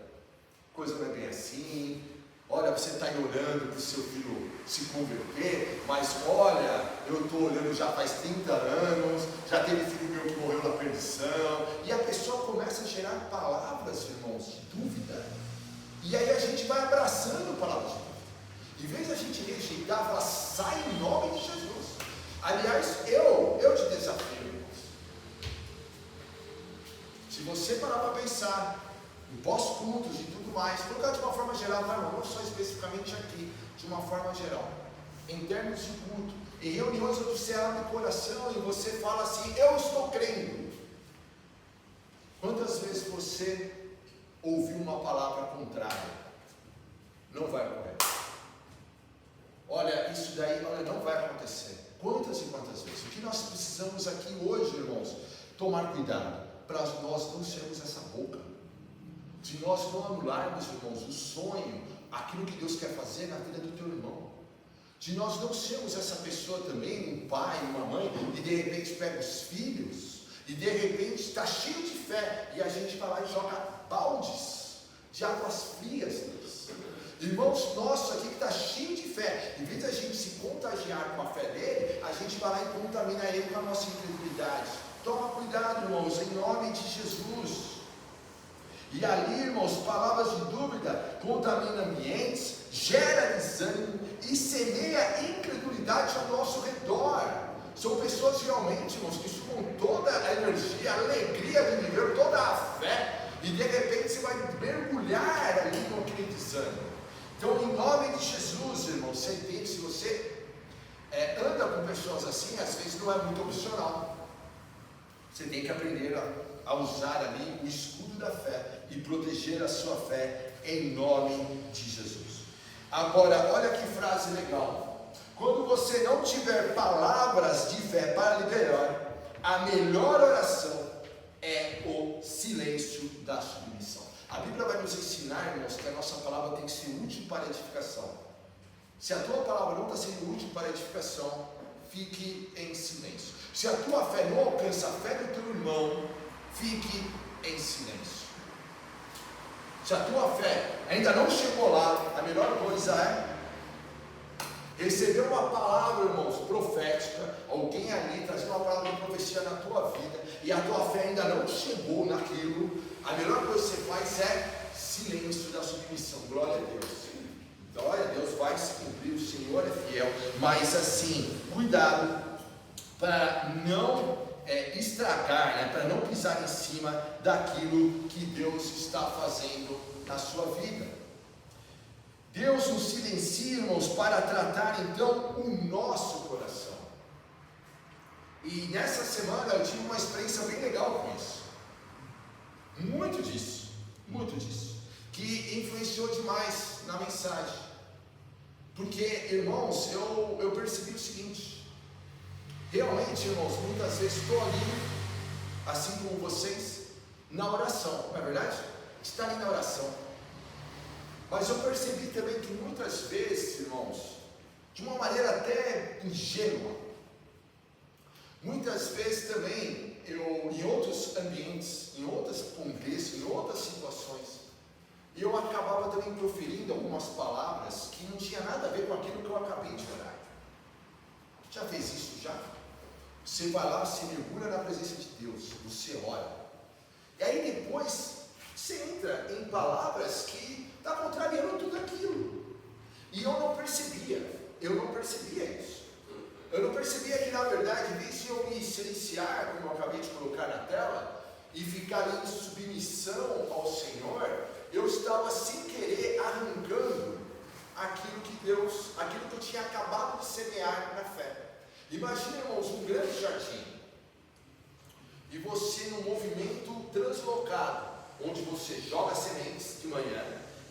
coisa não é bem assim. Olha, você está orando para o seu filho se converter, mas olha, eu estou orando já faz 30 anos, já teve filho meu que morreu na perdição. E a pessoa começa a gerar palavras, irmãos, de dúvida. E aí a gente vai abraçando palavras de dúvida. Em vez de a gente rejeitar, ela sai em nome de Jesus. Aliás, eu te desafio, irmãos. Se você parar para pensar em pós-cultos e tudo mais, colocar de uma forma geral, não só especificamente aqui, de uma forma geral, em termos de culto, em reuniões onde você abre o coração e você fala assim: eu estou crendo. Quantas vezes você ouviu uma palavra contrária? Não vai ocorrer. Olha, isso daí, olha, não vai acontecer. Quantas e quantas vezes? O que nós precisamos aqui hoje, irmãos, tomar cuidado para nós não sermos essa boca, de nós não anularmos, irmãos, o sonho, aquilo que Deus quer fazer na vida do teu irmão, de nós não sermos essa pessoa também, um pai, uma mãe, e de repente pega os filhos, e de repente está cheio de fé, e a gente vai lá e joga baldes de águas frias neles. Irmãos, nosso aqui que está cheio de fé, em vez de a gente se contagiar com a fé dele, a gente vai lá e contamina ele com a nossa incredulidade. Toma cuidado, irmãos, em nome de Jesus. E ali, irmãos, palavras de dúvida contaminam ambientes, gera desânimo e semeia incredulidade ao nosso redor. São pessoas realmente, irmãos, que sumam toda a energia, a alegria de viver, toda a fé, e de repente você vai mergulhar ali com aquele desânimo. Então, em nome de Jesus, irmãos, você entende, se você anda com pessoas assim, às vezes não é muito opcional. Você tem que aprender a usar ali o escudo da fé e proteger a sua fé em nome de Jesus. Agora, olha que frase legal. Quando você não tiver palavras de fé para liberar, a melhor oração é o silêncio da submissão. A Bíblia vai nos ensinar, irmãos, que a nossa palavra tem que ser útil para edificação. Se a tua palavra não está sendo útil para edificação, fique em silêncio. Se a tua fé não alcança a fé do teu irmão, fique em silêncio. Se a tua fé ainda não chegou lá, a melhor coisa é receber uma palavra, irmãos, profética, alguém ali trazendo uma palavra de profecia na tua vida, e a tua fé ainda não chegou naquilo, a melhor coisa que você faz é silêncio da submissão. Glória a Deus. Glória a Deus, vai se cumprir, o Senhor é fiel, mas assim, cuidado para não estragar, né, para não pisar em cima daquilo que Deus está fazendo na sua vida. Deus nos silencia, irmãos, para tratar então o nosso coração. E nessa semana eu tive uma experiência bem legal com isso. Muito disso, que influenciou influenciou demais na mensagem. Porque, irmãos, eu percebi o seguinte: realmente, irmãos, muitas vezes estou ali, assim como vocês, na oração, não é verdade? Está ali na oração. Mas eu percebi também que muitas vezes, irmãos, de uma maneira até ingênua, muitas vezes também, eu, em outros ambientes, em outros contextos, em outras situações, eu acabava também proferindo algumas palavras que não tinha nada a ver com aquilo que eu acabei de orar. Já fez isso já? Você vai lá, você mergulha na presença de Deus, você ora, e aí depois você entra em palavras que está contrariando tudo aquilo, e eu não percebia isso. Eu não percebia que, na verdade, em vez de eu me silenciar, como eu acabei de colocar na tela, e ficar ali em submissão ao Senhor, eu estava sem querer arrancando aquilo que eu tinha acabado de semear na fé. Imagina, irmãos, um grande jardim, e você num movimento translocado, onde você joga sementes de manhã,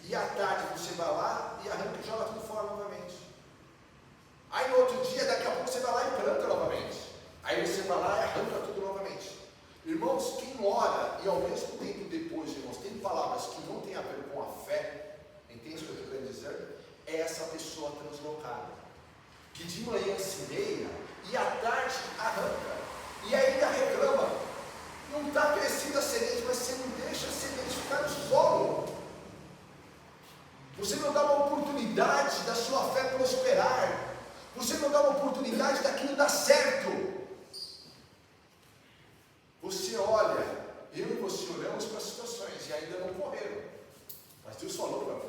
e à tarde você vai lá e arranca e joga tudo fora novamente. Aí no outro dia, daqui a pouco você vai lá e planta novamente. Aí você vai lá e arranca tudo novamente. Irmãos, quem ora e ao mesmo tempo depois, irmãos, tem palavras que não tem a ver com a fé, entende o que eu estou querendo dizer? É essa pessoa translocada, que de manhã semeia e à tarde arranca, e ainda reclama. Não está crescendo a semente, mas você não deixa a semente ficar no solo. Você não dá uma oportunidade da sua fé prosperar. Você não dá uma oportunidade daquilo dar certo. Você olha, eu e você olhamos para as situações e ainda não correram, mas Deus falou para nós,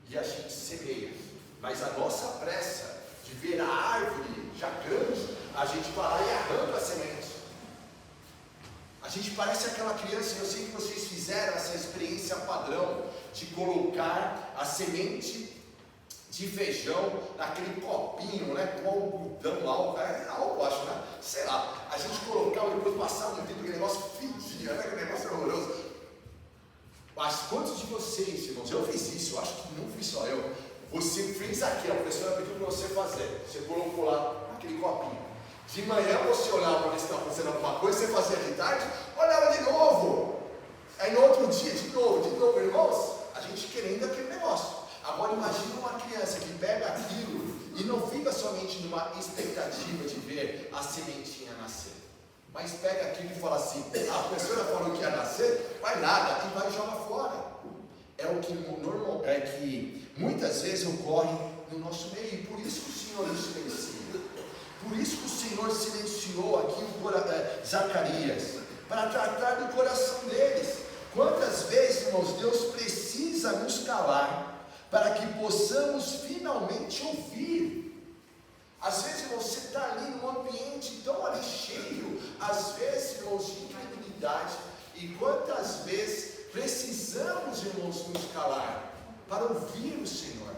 e a gente semeia, mas a nossa pressa de ver a árvore já grande, a gente vai lá e arranca a semente. A gente parece aquela criança, eu sei que vocês fizeram essa experiência padrão de colocar a semente de feijão naquele copinho, né, com algodão lá, é álcool, acho, né? Sei lá, a gente colocava e depois passava um tempo, aquele negócio fedia, né? Aquele negócio horroroso. Mas quantos de vocês, irmãos, eu fiz isso, eu acho que não fui só eu, você fez aquilo, a professora pediu para você fazer, você colocou lá naquele copinho. De manhã você olhava para ver se estava acontecendo alguma coisa, você fazia de tarde, olhava de novo. Aí no outro dia, de novo, irmãos, a gente querendo aquele negócio. Agora imagina uma criança que pega aquilo e não fica somente numa expectativa de ver a sementinha nascer, mas pega aquilo e fala assim, a professora falou que ia nascer, vai nada, e vai e joga fora. É o que normal, é que muitas vezes ocorre no nosso meio, e por isso que o Senhor nos silencia. Por isso que o Senhor silenciou aqui Zacarias, para tratar do coração deles. Quantas vezes, irmãos, Deus precisa nos calar para que possamos finalmente ouvir. Às vezes, irmãos, você está ali num ambiente tão ali cheio, às vezes, irmãos, de incredulidade, e quantas vezes precisamos, irmãos, nos calar para ouvir o Senhor.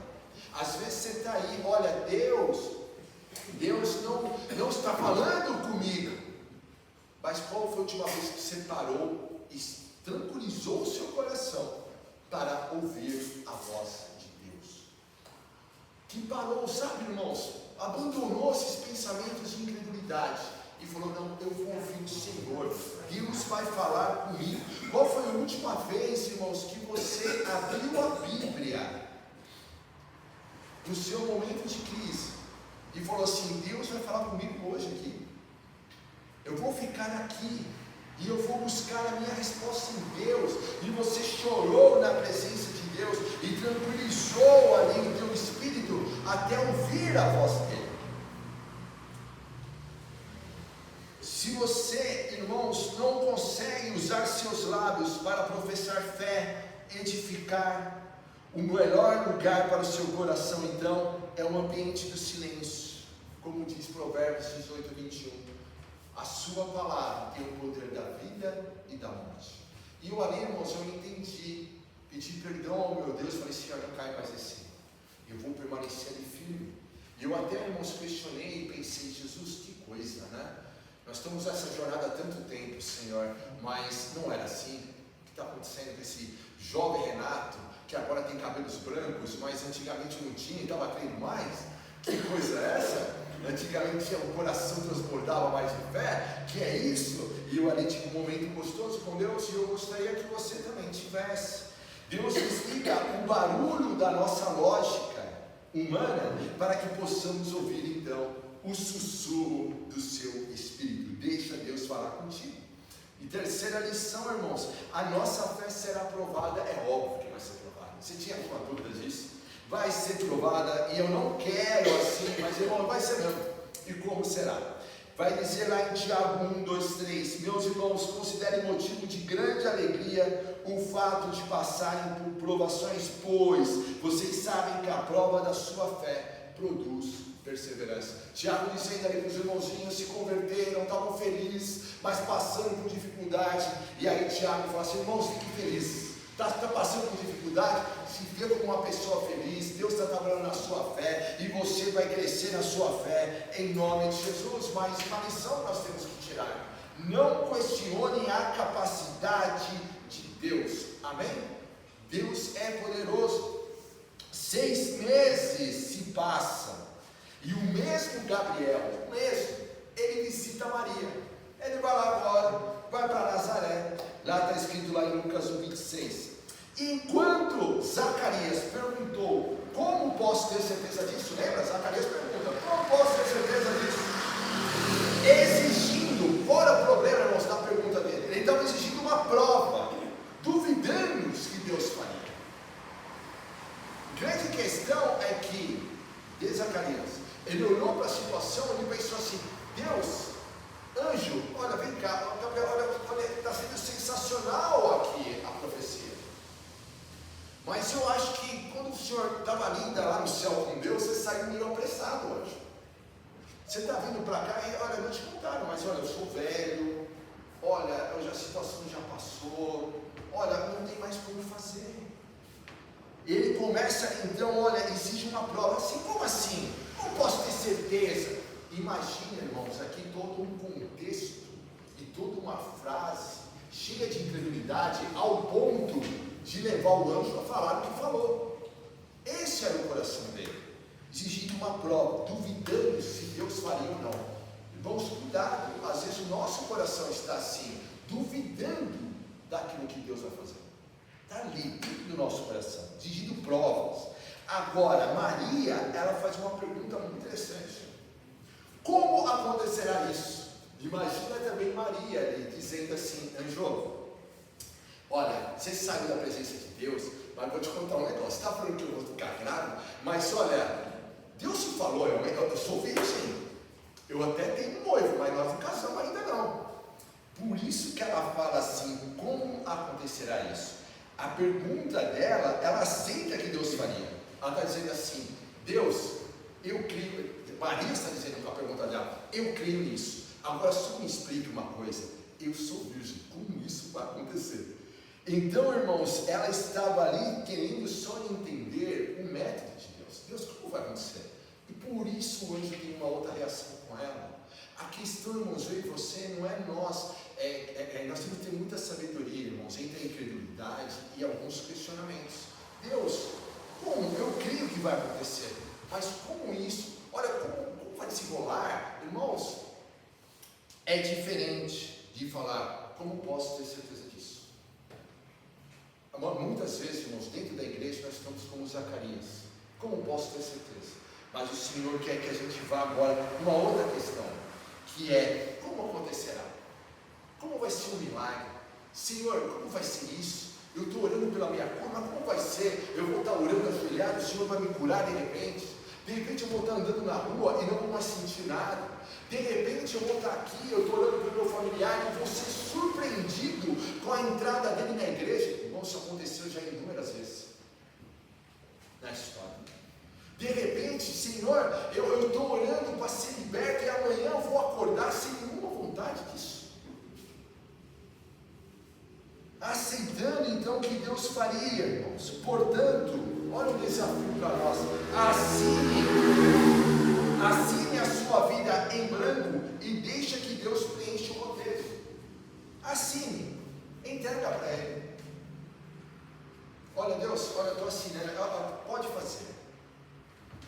Às vezes você está aí, olha, Deus não está falando comigo, mas qual foi a última vez que você parou e tranquilizou o seu coração para ouvir a voz de Deus? Que parou, sabe, irmãos, abandonou esses pensamentos de incredulidade e falou, não, eu vou ouvir o Senhor, Deus vai falar comigo. Qual foi a última vez, irmãos, que você abriu a Bíblia no seu momento de crise e falou assim, Deus vai falar comigo hoje aqui, eu vou ficar aqui e eu vou buscar a minha resposta em Deus? E você chorou na presença de Deus e tranquilizou ali o teu espírito até ouvir a voz dele. Se você, irmãos, não consegue usar seus lábios para professar fé, edificar, o melhor lugar para o seu coração, então, é o ambiente do silêncio, como diz Provérbios 18:21. A sua palavra tem o poder da vida e da morte. E eu ali, irmãos, eu entendi, pedi perdão ao meu Deus, falei, Senhor, não cai mais esse, eu vou permanecer ali firme. E eu até, irmãos, questionei e pensei, Jesus, que coisa, né? Nós estamos nessa jornada há tanto tempo, Senhor, mas não era assim. O que está acontecendo com esse jovem Renato, que agora tem cabelos brancos, mas antigamente não tinha e estava crendo mais. Que coisa é essa? Antigamente o coração transbordava mais de fé. Que é isso? E eu ali tive um momento gostoso com Deus e eu gostaria que você também tivesse. Deus desliga o barulho da nossa lógica humana para que possamos ouvir então o sussurro do seu Espírito. Deixa Deus falar contigo. E terceira lição, irmãos, a nossa fé será provada. É óbvio que vai ser provada. Você tinha alguma dúvida disso? Vai ser provada, e eu não quero assim, mas irmão, vai ser mesmo. E como será? Vai dizer lá em Tiago 1, 2, 3: meus irmãos, considerem motivo de grande alegria o fato de passarem por provações, pois vocês sabem que a prova da sua fé produz perseverança. Tiago dizendo ali que os irmãozinhos se converteram, estavam felizes, mas passando por dificuldade. E aí Tiago fala assim: irmãos, fiquem felizes. Está passando por dificuldade, se vê como uma pessoa feliz. Deus está trabalhando na sua fé e você vai crescer na sua fé em nome de Jesus. Mas uma lição nós temos que tirar: não questione a capacidade de Deus. Amém? Deus é poderoso. 6 meses se passam e o mesmo Gabriel, ele visita Maria. Ele vai lá agora, vai para Nazaré. Lá está escrito lá em Lucas 26. Enquanto Zacarias perguntou: como posso ter certeza disso? Lembra? Zacarias pergunta: como posso ter certeza disso? Exigindo, fora o problema, irmãos, da pergunta dele, ele estava exigindo uma prova, duvidando que Deus faria. A grande questão é que de Zacarias, ele olhou para a situação e pensou assim: Deus, anjo, olha, vem cá, olha, está sendo sensacional aqui a profecia. Mas eu acho que quando o senhor estava linda lá no céu com Deus, você saiu meio apressado hoje. Você está vindo para cá e, olha, não te contaram, mas olha, eu sou velho, olha, a situação já passou, olha, não tem mais como fazer. Ele começa então, olha, exige uma prova. Assim, como assim? Como posso ter certeza? Imagina, irmãos, aqui todo um contexto e toda uma frase cheia de incredulidade, ao ponto de levar o anjo a falar o que falou. Esse era o coração dele, exigindo uma prova, duvidando se Deus faria ou não. Irmãos, cuidado, às vezes o nosso coração está assim, duvidando daquilo que Deus vai fazer. Está ali, no nosso coração, exigindo provas. Agora, Maria, ela faz uma pergunta muito interessante: como acontecerá isso? Imagina também Maria ali, dizendo assim: anjo, olha, você saiu da presença de Deus, mas vou te contar um negócio. Você está falando que eu vou ficar grávida, mas olha, Deus te falou, eu sou virgem, eu até tenho um noivo, mas nós não casamos ainda não. Por isso que ela fala assim: como acontecerá isso? A pergunta dela, ela aceita que Deus faria. Ela está dizendo assim: Deus, eu creio. Maria está dizendo com a pergunta dela: eu creio nisso. Agora só me explique uma coisa: eu sou virgem, como isso vai acontecer? Então, irmãos, ela estava ali querendo só entender o método de Deus. Deus, como vai acontecer? E por isso o anjo tem uma outra reação com ela. A questão, irmãos, eu e você, não é nós. Nós temos que ter muita sabedoria, irmãos, entre a incredulidade e alguns questionamentos. Deus, como? Eu creio que vai acontecer, mas como isso? Olha, como vai desenrolar? Irmãos, é diferente de falar: como posso ter certeza disso? Muitas vezes, irmãos, dentro da igreja nós estamos como Zacarias: como posso ter certeza? Mas o Senhor quer que a gente vá agora para uma outra questão, que é: como acontecerá? Como vai ser um milagre? Senhor, como vai ser isso? Eu estou orando pela minha cura, mas como vai ser? Eu vou estar orando ajoelhado, o Senhor vai me curar de repente? De repente eu vou estar andando na rua e não vou mais sentir nada. De repente eu vou estar aqui, eu estou orando pelo meu familiar e vou ser surpreendido com a entrada dele na igreja. Irmão, isso aconteceu já inúmeras vezes na história. De repente, Senhor, eu estou orando para ser liberto e amanhã eu vou acordar sem nenhuma vontade disso. Aceitando então que Deus faria, irmãos. Portanto, olha o desafio para nós: assine a sua vida em branco e deixa que Deus preencha o roteiro. Assine, entrega para Ele. Olha Deus, olha, eu estou assim, né? Pode fazer.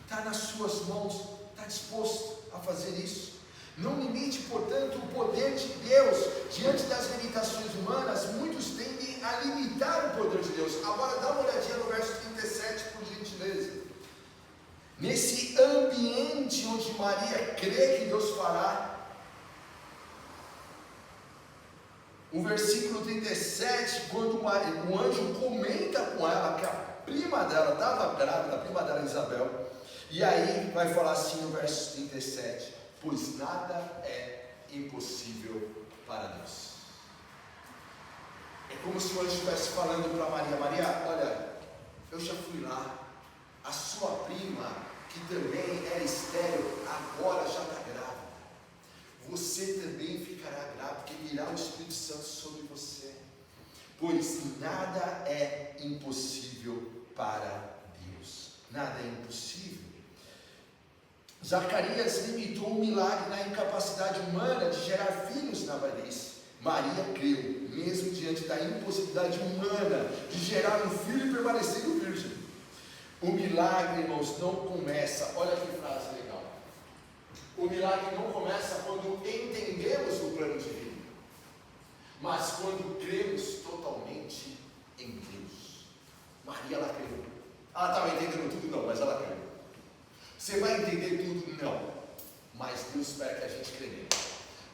Está nas suas mãos, está disposto a fazer isso. Não limite, portanto, o poder de Deus diante das limitações humanas. Muitos tendem a limitar o poder de Deus. Agora dá uma olhadinha no verso 37, por gentileza. Nesse ambiente onde Maria crê que Deus fará, o versículo 37, quando o anjo comenta com ela que a prima dela estava grávida, a prima dela Isabel, e aí vai falar assim no verso 37, pois nada é impossível para Deus. É como se o anjo estivesse falando para Maria, Maria, olha, eu já fui lá, a sua prima, que também era estéril, agora já está grávida. Você também ficará grávida, porque virá o Espírito Santo sobre você. Pois nada é impossível para Deus. Nada é impossível. Zacarias limitou o milagre na incapacidade humana de gerar filhos na velhice. Maria creu, mesmo diante da impossibilidade humana de gerar um filho e permanecendo virgem. O milagre, irmãos, não começa, olha que frase legal. O milagre não começa quando entendemos o plano divino, mas quando cremos totalmente em Deus. Maria, ela creu. Ela estava entendendo tudo? Não, mas ela creu. Você vai entender tudo? Não. Mas Deus espera que a gente crê nele.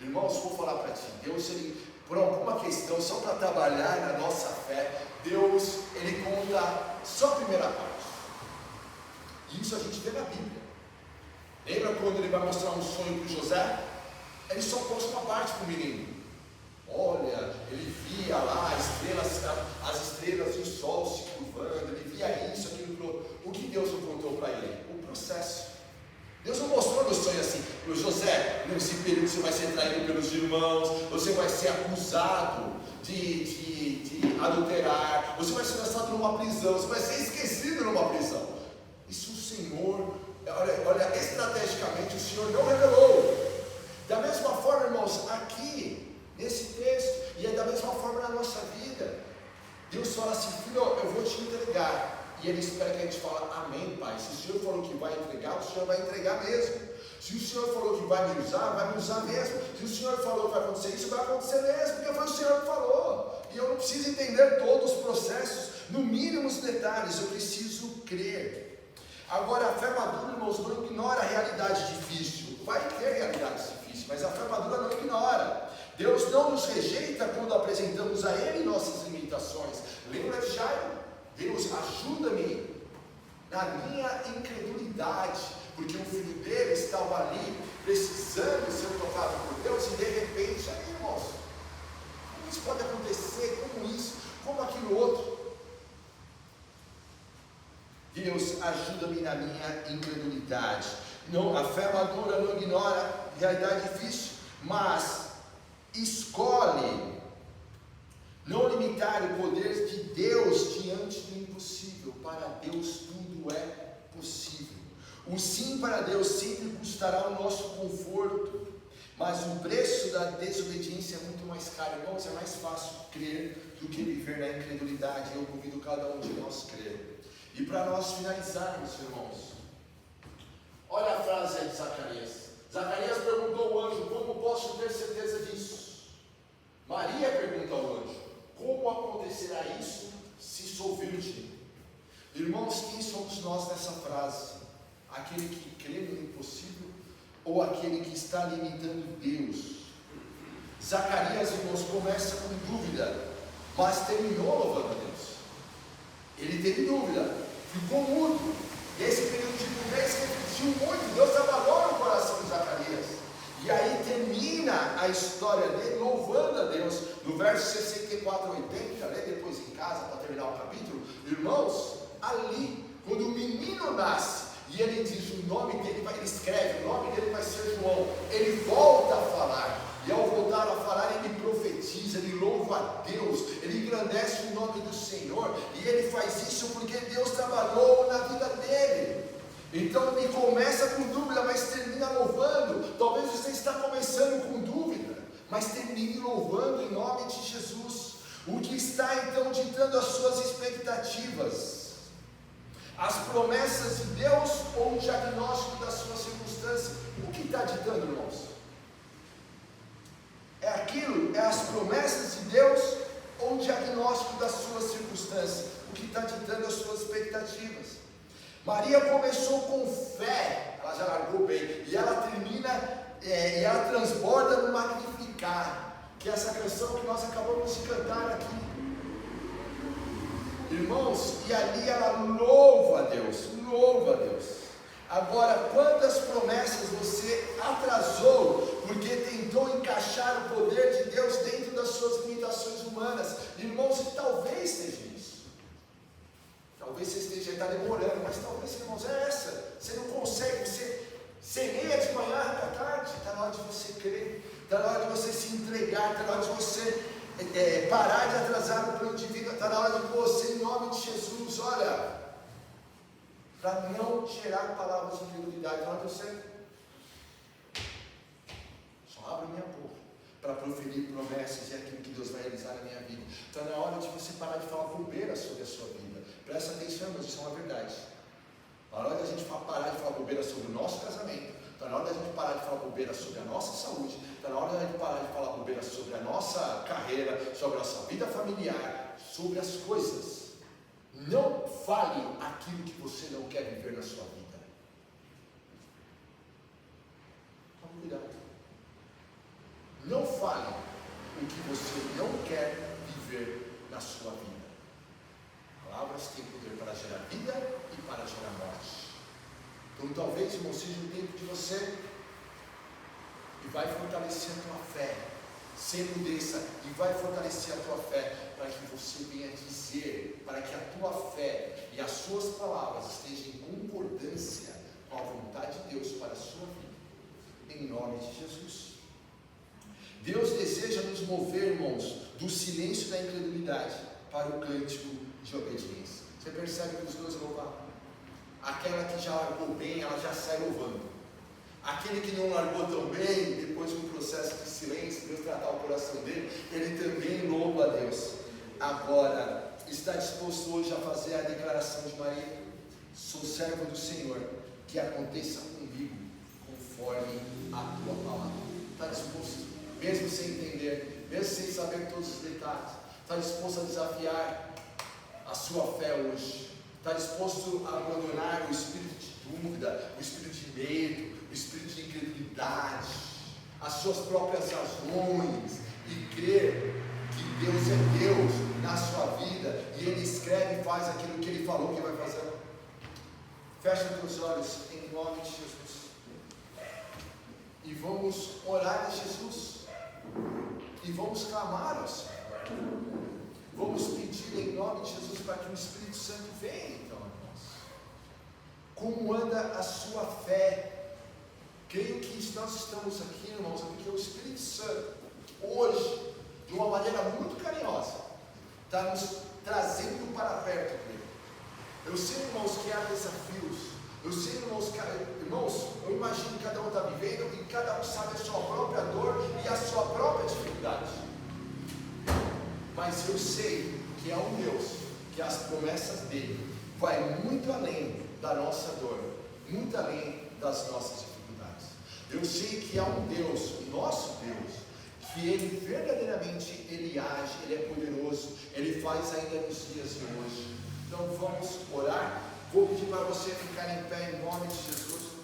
Irmãos, vou falar para ti. Deus, ele, por alguma questão, só para trabalhar na nossa fé, Deus, ele conta só a primeira parte. E isso a gente vê na Bíblia. Lembra quando ele vai mostrar um sonho para José? Ele só mostra uma parte para o menino. Olha, ele via lá as estrelas e o sol se curvando, ele via isso, aquilo. O que Deus não contou para ele? O processo. Deus não mostrou no sonho assim, José, nesse período você vai ser traído pelos irmãos, você vai ser acusado de adulterar, você vai ser lançado numa prisão, você vai ser esquecido numa prisão. Isso o Senhor, olha, estrategicamente o Senhor não revelou. Da mesma forma, irmãos, aqui, nesse texto, e é da mesma forma na nossa vida, Deus fala assim, filho, eu vou te entregar. E Ele espera que a gente fale, amém, Pai. Se o Senhor falou que vai entregar, o Senhor vai entregar mesmo. Se o Senhor falou que vai me usar mesmo. Se o Senhor falou que vai acontecer isso, vai acontecer mesmo, porque foi o Senhor que falou. E eu não preciso entender todos os processos, no mínimo os detalhes, eu preciso crer. Agora, a fé madura, irmãos, não ignora a realidade difícil. Vai ter realidades difíceis, mas a fé madura não ignora. Deus não nos rejeita quando apresentamos a Ele nossas limitações. Lembra de Jairo? Deus, ajuda-me na minha incredulidade, porque o filho dele estava ali, precisando ser tocado por Deus, e de repente, aí, irmãos, como isso pode acontecer? Como isso? Como aquilo outro? Deus, ajuda-me na minha incredulidade. Não, a fé madura não ignora a realidade difícil, mas escolhe não limitar o poder de Deus diante do impossível. Para Deus tudo é possível. O sim para Deus sempre custará o nosso conforto, mas o preço da desobediência é muito mais caro. Irmãos, é mais fácil crer do que viver na incredulidade. Eu convido cada um de nós a crer. E para nós finalizarmos, irmãos, olha a frase aí de Zacarias. Zacarias perguntou ao anjo, como posso ter certeza disso? Maria pergunta ao anjo, como acontecerá isso se sou virgem? Irmãos, quem somos nós nessa frase? Aquele que crê no impossível ou aquele que está limitando Deus? Zacarias, irmãos, começa com dúvida, mas terminou louvando a Deus. Ele teve dúvida, ficou mudo. Esse período de prudência refletiu muito. Deus trabalhou no coração de Zacarias. E aí termina a história dele louvando a Deus. No verso 64 a 80, lê depois em casa para terminar o capítulo. Irmãos, ali, quando o menino nasce, e ele diz o nome dele, ele escreve, o nome dele vai ser João. Ele volta a falar. E ao voltar a falar, ele profetiza, ele louva a Deus, ele engrandece o nome do Senhor. E ele faz isso porque Deus trabalhou na vida dele. Então ele começa com dúvida, mas termina louvando. Talvez você está começando com dúvida, mas termine louvando em nome de Jesus. O que está então ditando as suas expectativas? promessas de Deus ou o diagnóstico da sua circunstância? O que está ditando, irmãos? É as promessas de Deus ou o diagnóstico da sua circunstância? O que está ditando as suas expectativas? Maria começou com fé, ela já largou bem, e ela termina, e ela transborda no Magnificar, que é essa canção que nós acabamos de cantar aqui. Irmãos, e ali ela louva a Deus, louva a Deus. Agora, quantas promessas você atrasou, porque tentou encaixar o poder de Deus dentro das suas limitações humanas? Irmãos, talvez esteja isso. Talvez você esteja, está demorando, mas talvez, irmãos, é essa. Você não consegue, você semeia de manhã à tarde, está na hora de você crer, está na hora de você se entregar, está na hora de você parar de atrasar o plano de vida, está na hora de você, em nome de Jesus, olha, para não gerar palavras de incredulidade, na hora de você só abre a minha boca para proferir promessas e aquilo que Deus vai realizar na minha vida. Está na hora de você parar de falar bobeira sobre a sua vida. Presta atenção, irmãos, isso é uma verdade. Está na hora de a gente parar de falar bobeira sobre o nosso casamento. Está na hora de a gente parar de falar bobeira sobre a nossa saúde. Está na hora de a gente parar de falar bobeira sobre a nossa carreira, sobre a nossa vida familiar, sobre as coisas. Não fale aquilo que você não quer viver na sua vida. Tome cuidado. Não fale o que você não quer viver na sua vida. Palavras têm poder para gerar vida e para gerar morte. Então talvez, irmão, seja o tempo de você e vai fortalecer a tua fé. Se emudeça e vai fortalecer a tua fé para que você venha dizer, para que a tua fé e as suas palavras estejam em concordância com a vontade de Deus para a sua vida. Em nome de Jesus. Deus deseja nos mover, irmãos, do silêncio da incredulidade para o cântico de obediência. Você percebe que os dois louvaram? Aquela que já largou bem, ela já sai louvando. Aquele que não largou tão bem, depois de um processo de silêncio, Deus tratar o coração dele, ele também louva a Deus. Agora, está disposto hoje a fazer a declaração de Maria? Sou servo do Senhor, que aconteça comigo conforme a tua palavra. Está disposto, mesmo sem entender, mesmo sem saber todos os detalhes, está disposto a desafiar a sua fé hoje? Está disposto a abandonar o espírito de dúvida, o espírito de medo, o espírito de incredulidade, as suas próprias razões, e crer que Deus é Deus na sua vida, e Ele escreve e faz aquilo que Ele falou que vai fazer? Fecha os teus olhos em nome de Jesus e vamos orar a Jesus e vamos clamar ao Senhor. Vamos pedir em nome de Jesus para que o Espírito Santo venha então a nós. Como anda a sua fé? Creio que nós estamos aqui, irmãos, porque o Espírito Santo, hoje, de uma maneira muito carinhosa, está nos trazendo para perto dele. Eu sei, irmãos, que há desafios. Eu sei, irmãos, eu imagino que cada um está vivendo e cada um sabe a sua própria dor e a sua própria dificuldade. Mas eu sei que há um Deus, que as promessas dele vai muito além da nossa dor, muito além das nossas dificuldades. Eu sei que há um Deus, nosso Deus, que Ele verdadeiramente Ele age, Ele é poderoso, Ele faz ainda nos dias de hoje. Então vamos orar. Vou pedir para você ficar em pé em nome de Jesus.